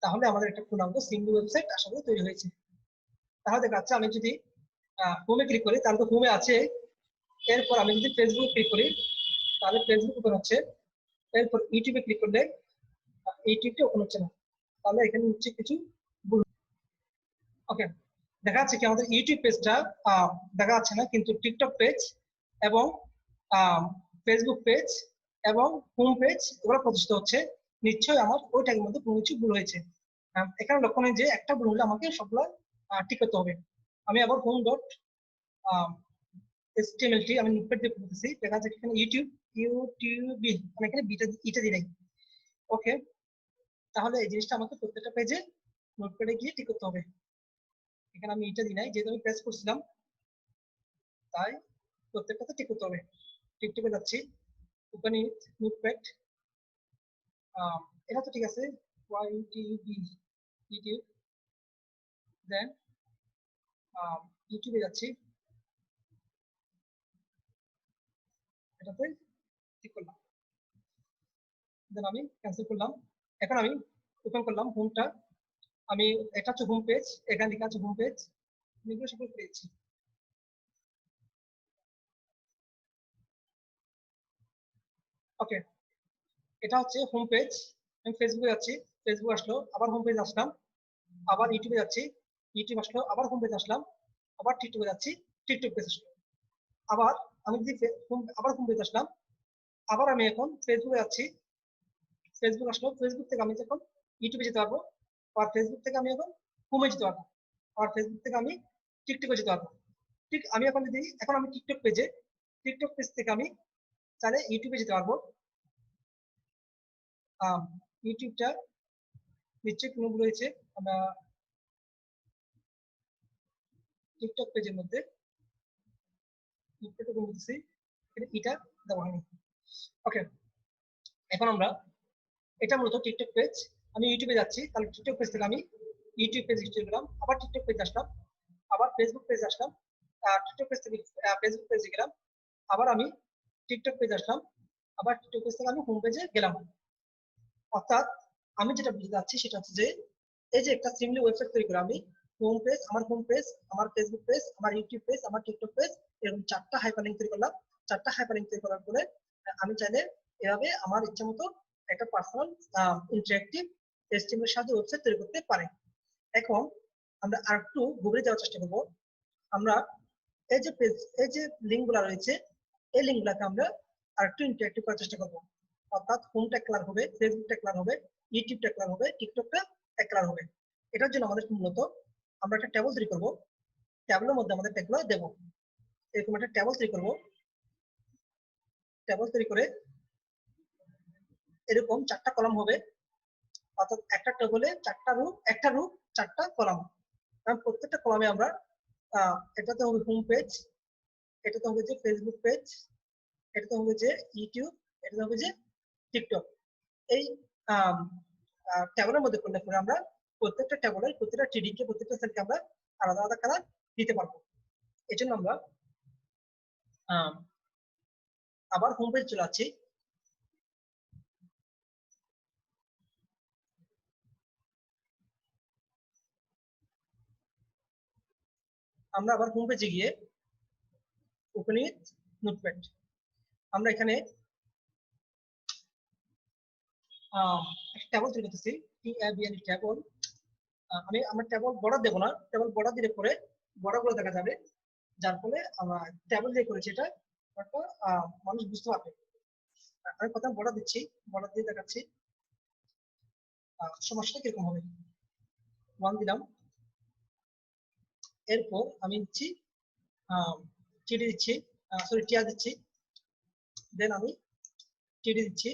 তাহলে আমাদের একটা পূর্ণাঙ্গ সিঙ্গল ওয়েবসাইট আশা করি তৈরি হয়েছে। তাহলে দেখা যাচ্ছে আমি যদি হোমে ক্লিক করি তাহলে তো হোমে আছে, এরপর আমি যদি ফেসবুক ক্লিক করি তাহলে ফেসবুক ওপেন হচ্ছে, এরপর ইউটিউবে ক্লিক করলে ইউটিউবটা ওপেন হচ্ছে না। তাহলে এখানে হচ্ছে কিছু ভুল। ওকে, দেখা যাচ্ছে কি আমাদের ইউটিউব পেজটা দেখা যাচ্ছে না, কিন্তু টিকটক পেজ এবং ফেসবুক পেজ এবং হোম পেজ এগুলো প্রতিষ্ঠিত হচ্ছে। নিশ্চয়ই আমার ওই ট্যাগের মধ্যে কোনো কিছু ভুল হয়েছে। এখানে লক্ষ্য নেই যে একটা ভুল হলে আমাকে সবগুলো ঠিক করতে হবে। আমি আবার হোম ডট এচটিএমএলটি আমি নোটপ্যাড দিয়ে করতেছি, দেখা যাচ্ছে এখানে ইউটিউবি মানে এখানে ইটা দিই নাই। ওকে, তাহলে এই জিনিসটা আমাকে প্রত্যেকটা পেজে নোটপ্যাডে গিয়ে ঠিক করতে হবে। এখানে আমি এটা দিই নাই যেহেতু আমি প্রেস করছিলাম, তাই প্রত্যেকটাতে ঠিক করতে হবে। টিকটকে যাচ্ছি, ওখানে নোটপ্যাড, এটা তো ঠিক আছে, ওয়াইটিবি ইউটিউব, দেন ইউটিউবে যাচ্ছি, এটাতে ঠিক করলাম, দেন আমি ক্যান্সেল করলাম। এখন আমি ওপেন করলাম হোমটা, আমি এটা হচ্ছে হোম পেজ, এখানে লেখা আছে হোম পেজ, আমি এগুলো সব পেয়েছি। ওকে, এটা হচ্ছে হোম পেজ। আমি ফেসবুকে যাচ্ছি, ফেসবুক আসলো, আবার হোম পেজ আসলাম, আবার ইউটিউবে যাচ্ছি, ইউটিউব আসলো, আবার হোম পেজ আসলাম, আবার টিকটকে যাচ্ছি, টিকটক পেজ আসলো, আবার আমি যদি আবার হোম পেজ আসলাম, আবার আমি এখন ফেসবুকে যাচ্ছি, ফেসবুক আসলো, ফেসবুক থেকে আমি এখন ইউটিউবে যেতে পারবো, আর ফেসবুক থেকে আমি এখন হোমে যেতে পারবো, আর ফেসবুক থেকে আমি টিকটকে যেতে পারবো। ঠিক আমি এখন যদি এখন আমি টিকটক পেজে, টিকটক পেজ থেকে আমি তাহলে ইউটিউবে যেতে পারবো। ইউটিউবটা নিশ্চয়ই কোনো ভুল হয়েছে, আমরা টিকটক পেজের মধ্যে টিকটকে বলতেছি এটা দেওয়া হয়নি। ওকে, এখন আমরা এটা মূলত টিকটক পেজ, আমি ইউটিউবে যাচ্ছি, তাহলে টিকটক পেজ থেকে আমি ইউটিউব পেজ চলে গেলাম, আবার টিকটক পেজ আসলাম, আবার ফেসবুক পেজ আসলাম, টিকটক পেজ থেকে ফেসবুক পেজে গেলাম, আবার আমি টিকটক পেজ আসলাম, আবার টিকটক পেজ থেকে আমি হোম পেজে গেলাম। অর্থাৎ আমি যেটা বুঝতে চাচ্ছি সেটা হচ্ছে যে এই যে একটা সিমলি ওয়েবসাইট তৈরি করে আমি হোম পেজ, আমার হোম পেজ, আমার ফেসবুক পেজ, আমার ইউটিউব পেজ, আমার টিকটক পেজ, এরকম 4টা হাইপারলিংক তৈরি করলাম। 4টা হাইপারলিংক তৈরি করার পরে আমি চাইলে এভাবে আমার ইচ্ছা মতো একটা পার্সোনাল ইন্টারেক্টিভ এর সাহায্যে ওয়েবসাইট তৈরি করতে পারি। এখন আমরা আরেকটু গভীরে যাওয়ার চেষ্টা করবো। আমরা এই যে পেজ, এই যে লিঙ্ক গুলা রয়েছে, এই লিঙ্ক গুলাকে আমরা আরেকটু ইন্টারেক্টিভ করার চেষ্টা করবো। অর্থাৎ হোমটা এক কালার হবে, ফেসবুকটা এক কালার হবে, ইউটিউবটা এক কালার হবে, টিকটকটা এক কালার হবে। এটার জন্য আমাদের মূলত আমরা একটা টেবিল তৈরি করবো, টেবিলের মধ্যে আমাদের ট্যাগগুলো দেবো। এরকম একটা টেবিল তৈরি করবো, টেবিল তৈরি করে এরকম 4টা কলাম হবে, অর্থাৎ একটা টেবিলে 4টা রো, একটা রো 4টা কলাম। কারণ প্রত্যেকটা কলামে আমরা এটাতে হবে হোম পেজ, এটাতে হবে যে ফেসবুক পেজ, এটাতে হবে যে ইউটিউব, এটাতে হবে যে টিকটক। এই ট্যাবের মধ্যে করলে পরে আমরা প্রত্যেকটা ট্যাবের প্রত্যেকটা টিডিকে, প্রত্যেকটা সেলকে আমরা আলাদা আলাদা কালার দিতে পারবো। এই জন্য আমরা আবার হোম পেজ চলে যাচ্ছি, আমরা আবার হোম পেজে গিয়ে ওপেন উইথ নোটপ্যাড, আমরা এখানে একটা ট্যাবল তৈরি করতেছি, ট্যাবল। আমি আমার ট্যাবল বর্ডার দেবো না, ট্যাবল বর্ডার দিলে পরে বর্ডার গুলো দেখা যাবে, যার ফলে আমার ট্যাবল দিয়ে করেছি এটা একটা মানুষ বুঝতে পারবে। আমি প্রথম বর্ডার দিচ্ছি, বর্ডার দিয়ে দেখাচ্ছি সমস্যাটা কিরকম হবে। 1 দিলাম, এরপর আমি দিচ্ছি টিডি দিচ্ছি, সরি টিয়া দিচ্ছি, দেন আমি টিডি দিচ্ছি,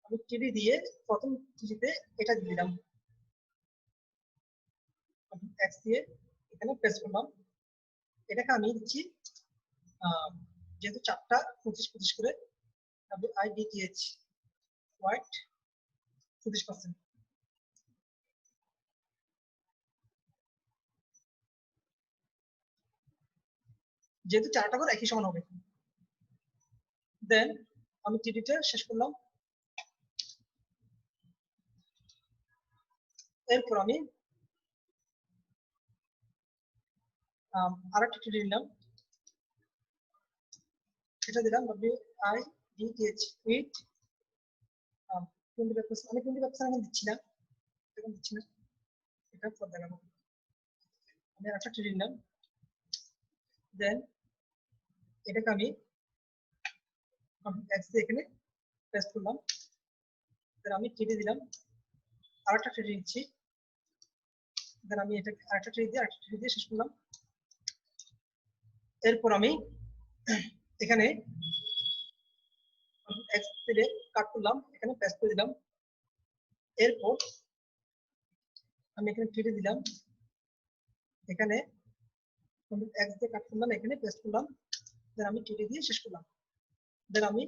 আমি টিডি দিয়ে প্রথম টিডিতে এটা দিয়ে দিলাম, এক্স দিয়ে এখানে প্রেস করলাম। এটাকে আমি দিচ্ছি যেহেতু 4টা 25-25 করে WIDTH হোয়াইট 25%, যেহেতু 4টা করে একই সমান হবে। দেন আমি টিডিটা শেষ করলাম, এরপর আমি আরেকটা টিডি নিলাম, এটা দিলাম WIDTH উইথ 25%। আমি 25% এখন দিচ্ছি না, এখন দিচ্ছি না, এটা পর দেখাবো। আমি আরেকটা টিডি নিলাম, দেন এটাকে আমি এক্স দিয়ে এখানে পেস্ট করলাম, দেন আমি টিডি দিলাম, আরেকটা টিডি দিচ্ছি, দেন আমি এটা আরেকটা টিডি দিয়ে শেষ করলাম। এরপর আমি এখানে এক্স দিয়ে কাট করলাম, এখানে পেস্ট করে দিলাম, এরপর আমি এখানে টিডি দিলাম, এখানে এক্স দিয়ে কাট করলাম, এখানে পেস্ট করলাম, দেন আমি টিডি দিয়ে শেষ করলাম, দেন আমি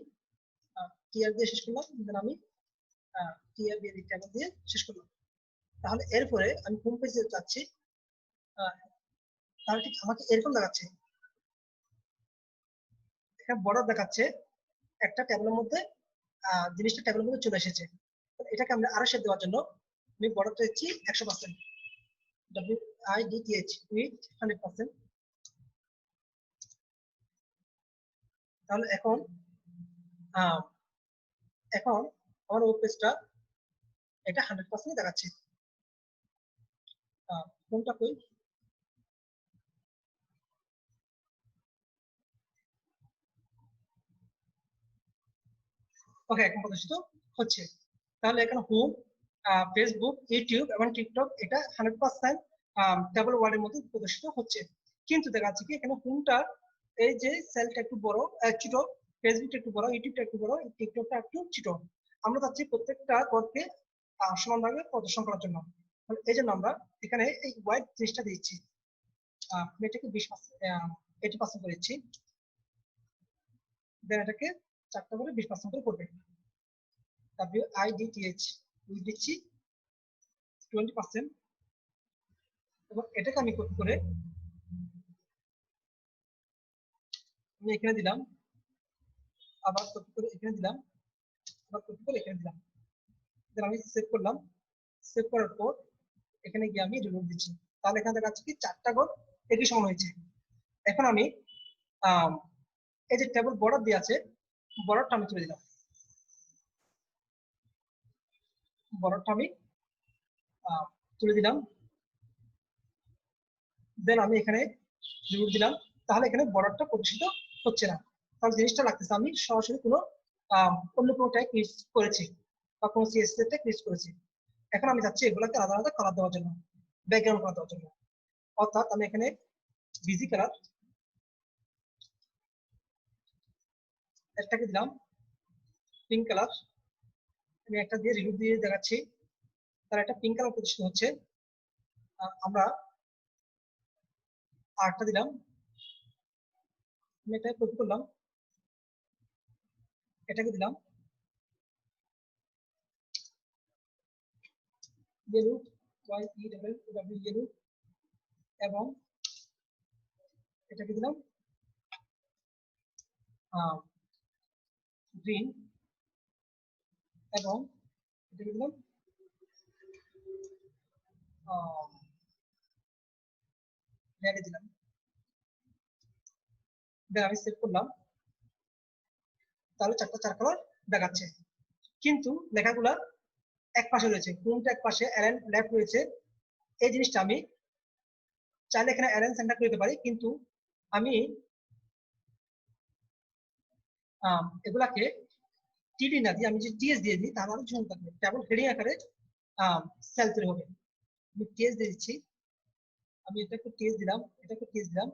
টিআর দিয়ে শেষ করলাম, দেন আমি টিআর দিয়ে ট্যাবল দিয়ে শেষ করলাম। তাহলে এরপরে আমি হোম পেজে যাচ্ছি, তাহলে ঠিক আমাকে এরকম দেখাচ্ছে, এখানে বর্ডার দেখাচ্ছে একটা ট্যাবলের মধ্যে, জিনিসটা ট্যাবলের মধ্যে চলে এসেছে। এটাকে আমরা আরো শেপ দেওয়ার জন্য আমি বর্ডারটা দিচ্ছি 100%, WIDTH উইথ 100%। তাহলে এখন এখন আমার ওয়েব পেজটা এটা 100% দেখাচ্ছে। কোনটা কই? ওকে, এখন প্রদর্শিত হচ্ছে। তাহলে এখানে হোম, ফেসবুক, ইউটিউব এবং টিকটক এটা 100% ডাবল ওয়ার্ডের মধ্যে প্রদর্শিত হচ্ছে। কিন্তু দেখা যাচ্ছে কি এখানে হোমটা এই যে সেলটা একটু বড়, ছোট, ফেসবুকটা একটু বড়, ইউটিউবটা একটু বড়, টিকটকটা একটু ছোট। আমরা চাচ্ছি প্রত্যেকটা ঘরকে সমানভাবে প্রদর্শন করার জন্য। এই জন্য আমরা এখানে এই হোয়াইট জিনিসটা দিচ্ছি। আমি এটাকে 80% করে দিচ্ছি, দেন এটাকে 4টা করে 20% করে করবে। WIDTH দিচ্ছি 20%, এবং এটাকে আমি কপি করে আমি এখানে দিলাম, আবার কপি করে এখানে দিলাম, আবার কপি করে এখানে দিলাম, দেন আমি সেভ করলাম। সেভ করার পর এখানে গিয়ে আমি রিলোড দিচ্ছি। তাহলে এখানে দেখা যাচ্ছে কি 4টা ঘর একই সমান হয়েছে। এখন আমি এই যে টেবিল বর্ডার দিয়ে আছে, বর্ডারটা আমি তুলে দিলাম, বর্ডারটা আমি তুলে দিলাম, দেন আমি এখানে রিলোড দিলাম। তাহলে এখানে বর্ডারটা প্রদর্শিত হচ্ছে না। তাহলে জিনিসটা লাগতেছে আমি সরাসরি কোনো অন্য কোনো ট্যাগ ইউজ করেছি বা কোনো সিএসএস ট্যাগ ইউজ করেছি। এখন আমি যাচ্ছি এগুলোকে আলাদা আলাদা কালার দেওয়ার জন্য, ব্যাকগ্রাউন্ড কালার দেওয়ার জন্য। অর্থাৎ আমি এখানে বিজি কালার একটাকে দিলাম, পিঙ্ক কালার আমি একটা দিয়ে রিলোড দিয়ে দেখাচ্ছি, তার একটা পিঙ্ক কালার প্রদর্শিত হচ্ছে। আমরা আরেকটা দিলাম, আমি এটা কপি করলাম, এটাকে দিলাম ইয়েলো, YELLOW ইয়েলো, এবং এটাকে দিলাম গ্রিন, এবং এটাকে দিলাম রেডে দিলাম। দেন আমি সেভ করলাম। তাহলে 4 কালার দেখাচ্ছে, কিন্তু লেখাগুলা এক পাশে রয়েছে, কোনটা এক পাশে অ্যালাইন লেফট রয়েছে। এই জিনিসটা আমি চাইলে এখানে অ্যালাইন সেন্টার করে দিতে পারি, কিন্তু আমি এগুলাকে টিডি না দিয়ে আমি যদি টিএস দিয়ে দিই তাহলে আরো সুন্দর থাকবে, কেবল হেডিং আকারে সেল তৈরি হবে। আমি টিএস দিয়ে দিচ্ছি, আমি এটা একটু টিএস দিলাম, এটা একটু টিএস দিলাম,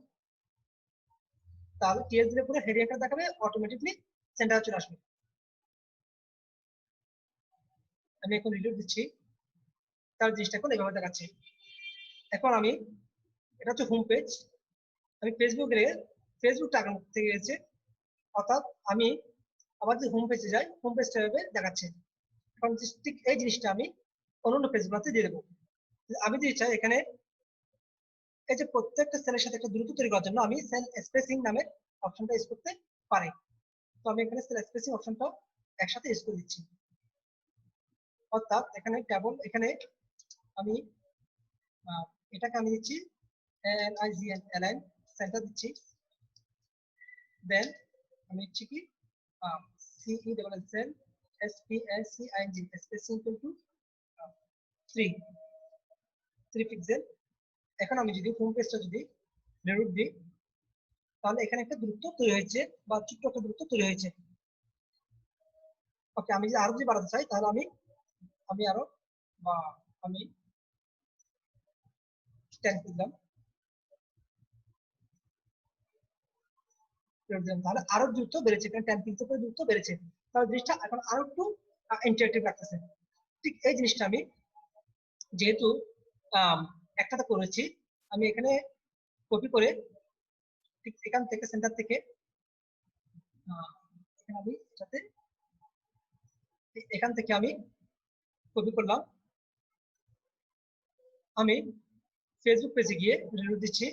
তাহলে টিএস দিলে পুরো হেডিং আকারে দেখাবে, অটোমেটিকলি সেন্টারে চলে আসবে। আমি এখন রিলোড দিচ্ছি, তার জিনিসটা এখন এভাবে দেখাচ্ছে। এখন আমি, এটা হচ্ছে হোম পেজ, আমি ফেসবুকটা আগের থেকে গেছে, অর্থাৎ আমি আবার যে হোম পেজে যাই, হোম পেজটা এভাবে দেখাচ্ছে। এখন ঠিক এই জিনিসটা আমি অন্য পেজগুলোতে দিয়ে দেবো। আমি যদি চাই এখানে এই যে প্রত্যেকটা সেলের সাথে একটা দ্রুত তৈরি করার জন্য আমি সেল স্পেসিং নামে অপশনটা ইউজ করতে পারি। তো আমি এখানে সেল স্পেসিং অপশনটা একসাথে ইউজ করে দিচ্ছি। অর্থাৎ এখানে কেবল এখানে আমি এটাকে আমি দিচ্ছি LIGN অ্যালাইন সেন্টার দিচ্ছি, দেন আমি দিচ্ছি কি CESSEL SPACING spacing equal to 3 pixel. এখন আমি যদি হোম পেজটা যদি রিলোড দিই, তাহলে এখানে একটা দূরত্ব তৈরি হয়েছে বা ছোট্ট একটা দূরত্ব তৈরি হয়েছে। ওকে, আমি যদি আরো যদি বাড়াতে চাই তাহলে আমি আরো বা আমি 10 দিলাম, তাহলে আরো দ্রুত বেড়েছে, এখানে 10 পিক্সেল করে দ্রুত বেড়েছে। তাহলে জিনিসটা এখন আরো একটু ইন্টারেক্টিভ লাগতেছে। ঠিক এই জিনিসটা আমি যেহেতু একটাতে করেছি, আমি এখানে কপি করে ঠিক এখান থেকে সেন্টার থেকে এখানে আমি যাতে এখান থেকে আমি কপি করলাম, আমি ফেসবুক পেজে গিয়ে রিভিউ দিচ্ছি,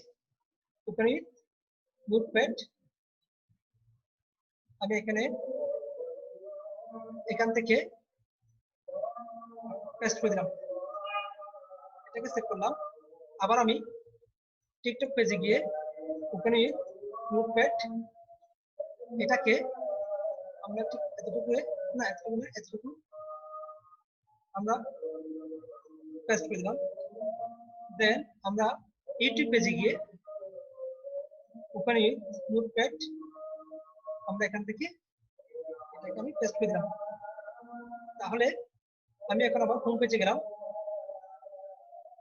ওখানে নোটপ্যাড আমি এখান থেকে পেস্ট করে দিলাম, এটাকে সেভ করলাম। আবার আমি টিকটক পেজে গিয়ে ওখানে নোটপ্যাড এটাকে আমরা ঠিক এতটুকু না, এতটুকু আমরা পেস্ট করে দিলাম, দেন আমরা ইউটিউব পেজে গিয়ে ওখানে নোটপ্যাড আমরা এখান থেকে এটাকে আমি পেস্ট করে দিলাম। তাহলে আমি এখন আবার হোম পেজে গেলাম,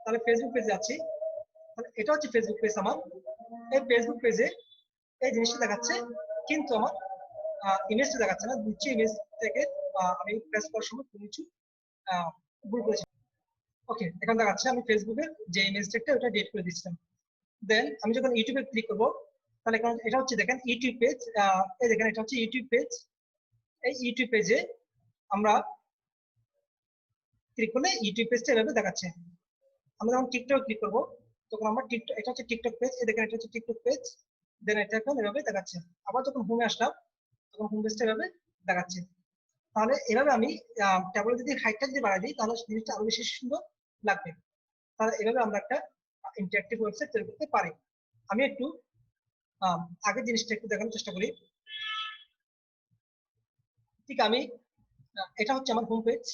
তাহলে ফেসবুক পেজে যাচ্ছি। তাহলে এটা হচ্ছে ফেসবুক পেজ আমার। এই ফেসবুক পেজে এই জিনিসটা দেখাচ্ছে, কিন্তু আমার ইমেজটা দেখাচ্ছে না। নিচে ইমেজ থেকে আমি প্রেস করার সময় কোনো কিছু ভুল করেছি। ওকে, এখন দেখাচ্ছে আমি ফেসবুকের যে ইমেজটা ওটা ডিলিট করে দিচ্ছিলাম। দেন আমি যখন ইউটিউবে ক্লিক করবো, তাহলে এখন এটা হচ্ছে দেখেন ইউটিউব পেজ। এই দেখেন এটা হচ্ছে ইউটিউব পেজ। এই ইউটিউব পেজে আমরা ক্লিক করলে ইউটিউব পেজটা এভাবে দেখাচ্ছে। আমরা যখন টিকটক ক্লিক করবো, তখন আমরা টিকটক, এটা হচ্ছে টিকটক পেজ। এই দেখেন এটা হচ্ছে টিকটক পেজ। দেন এটা এখন এভাবে দেখাচ্ছে। আবার যখন হোমে আসলাম, তখন হোম পেজটা এভাবে দেখাচ্ছে। তাহলে এভাবে আমি ট্যাবলেট যদি হাইটটা যদি বাড়াই দিই, তাহলে জিনিসটা আরো বেশি সুন্দর লাগবে। তাহলে এভাবে আমরা একটা ইন্টারেক্টিভ ওয়েবসাইট তৈরি করতে পারি। আমি একটু আগের জিনিসটা একটু দেখানোর চেষ্টা করি। ঠিক আমি এটা হচ্ছে আমার হোম পেজ।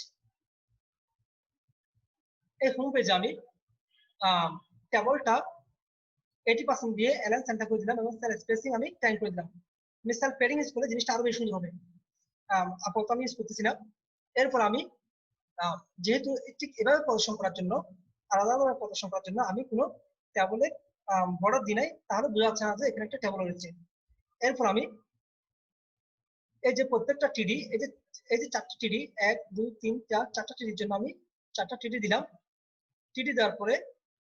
এই হোম পেজে আমি ট্যাবলটা 80% দিয়ে অ্যালাইন সেন্টার করে দিলাম এবং সেল স্পেসিং আমি 10 করে দিলাম। আমি সেল পেডিং ইউজ করলে জিনিসটা আরো বেশি সুন্দর হবে। আপাতত আমি ইউজ করতেছি না। এরপর আমি যেহেতু ঠিক এভাবে প্রদর্শন করার জন্য, আলাদাভাবে প্রদর্শন করার জন্য আমি কোনো ট্যাবলেট বর্ডার দিই নাই, তাহলে বোঝা যাচ্ছে না যে এখানে একটা ট্যাবল রয়েছে। এরপর আমি এই যে প্রত্যেকটা টিডি, এই যে 4টা টিডি, 1 2 3 4, 4টা টিডির জন্য আমি 4টা টিডি দিলাম। টিডি দেওয়ার পরে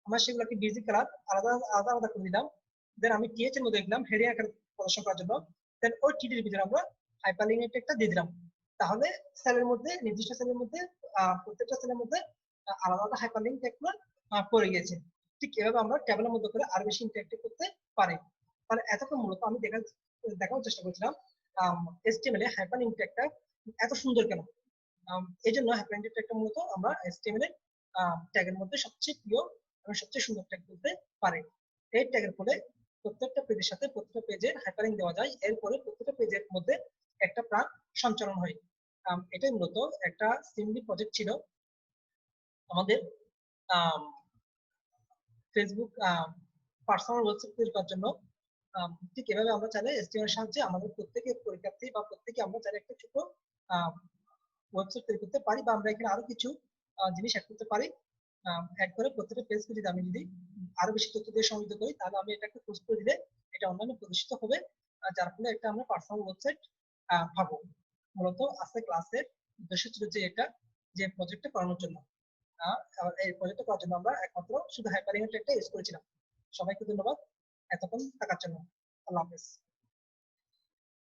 আমরা সেগুলোকে বিজি কালার আলাদা আলাদা আলাদা করে দিলাম। দেন আমি টিএচ এর মধ্যে দিলাম হেডিং আকারে প্রদর্শন করার জন্য। দেন ওই টিডির ভিতরে আমরা হাইপারলিংক একটা দিয়ে দিলাম। তাহলে সেলের মধ্যে, নির্দিষ্ট সেলের মধ্যে, প্রত্যেকটা সেলের মধ্যে আলাদা আলাদা হাইপারলিংক ট্যাগগুলো পড়ে গেছে। ঠিক এভাবে আমরা ট্যাবেলের মধ্যে করে আরো বেশি ইন্টারেক্টিভ করতে পারি। তাহলে এতক্ষণ মূলত আমি দেখানোর চেষ্টা করছিলাম HTML এ হাইপারলিংক ট্যাগটা এত সুন্দর কেন। এই জন্য হাইপারলিংক ট্যাগটা মূলত আমরা HTML এর ট্যাগের মধ্যে সবচেয়ে প্রিয় এবং সবচেয়ে সুন্দর ট্যাগ বলতে পারি। এই ট্যাগের ফলে প্রত্যেকটা পেজের সাথে প্রত্যেকটা পেজের হাইপারলিংক দেওয়া যায়। এরপরে প্রত্যেকটা পেজের মধ্যে একটা প্রাণ সঞ্চালন হয়। এটাই মূলত একটা সিম্বলি প্রজেক্ট ছিল আমাদের ফেসবুক পার্সোনাল ওয়েবসাইট তৈরি করার জন্য। ঠিক এভাবে আমরা চাইলে HTML এর সাহায্যে আমাদের প্রত্যেকের পরীক্ষার্থী বা প্রত্যেকে আমরা চাইলে একটা ছোট ওয়েবসাইট তৈরি করতে পারি, বা আমরা এখানে আরো কিছু জিনিস অ্যাড করতে পারি। অ্যাড করে প্রত্যেকটা পেজকে যদি আমি আরো বেশি তথ্য দিয়ে সমৃদ্ধ করি, তাহলে আমি এটাকে পোস্ট করে দিলে এটা অনলাইনে প্রদর্শিত হবে, যার ফলে একটা আমরা পার্সোনাল ওয়েবসাইট পাবো। মূলত আজকে ক্লাসের উদ্দেশ্য ছিল যে এটা, যে প্রজেক্টটা করানোর জন্য। এই প্রজেক্টটা করার জন্য আমরা একমাত্র শুধু হাইপারলিংক একটা ইউজ করেছিলাম। সবাইকে ধন্যবাদ এতক্ষণ থাকার জন্য। আল্লাহ হাফেজ।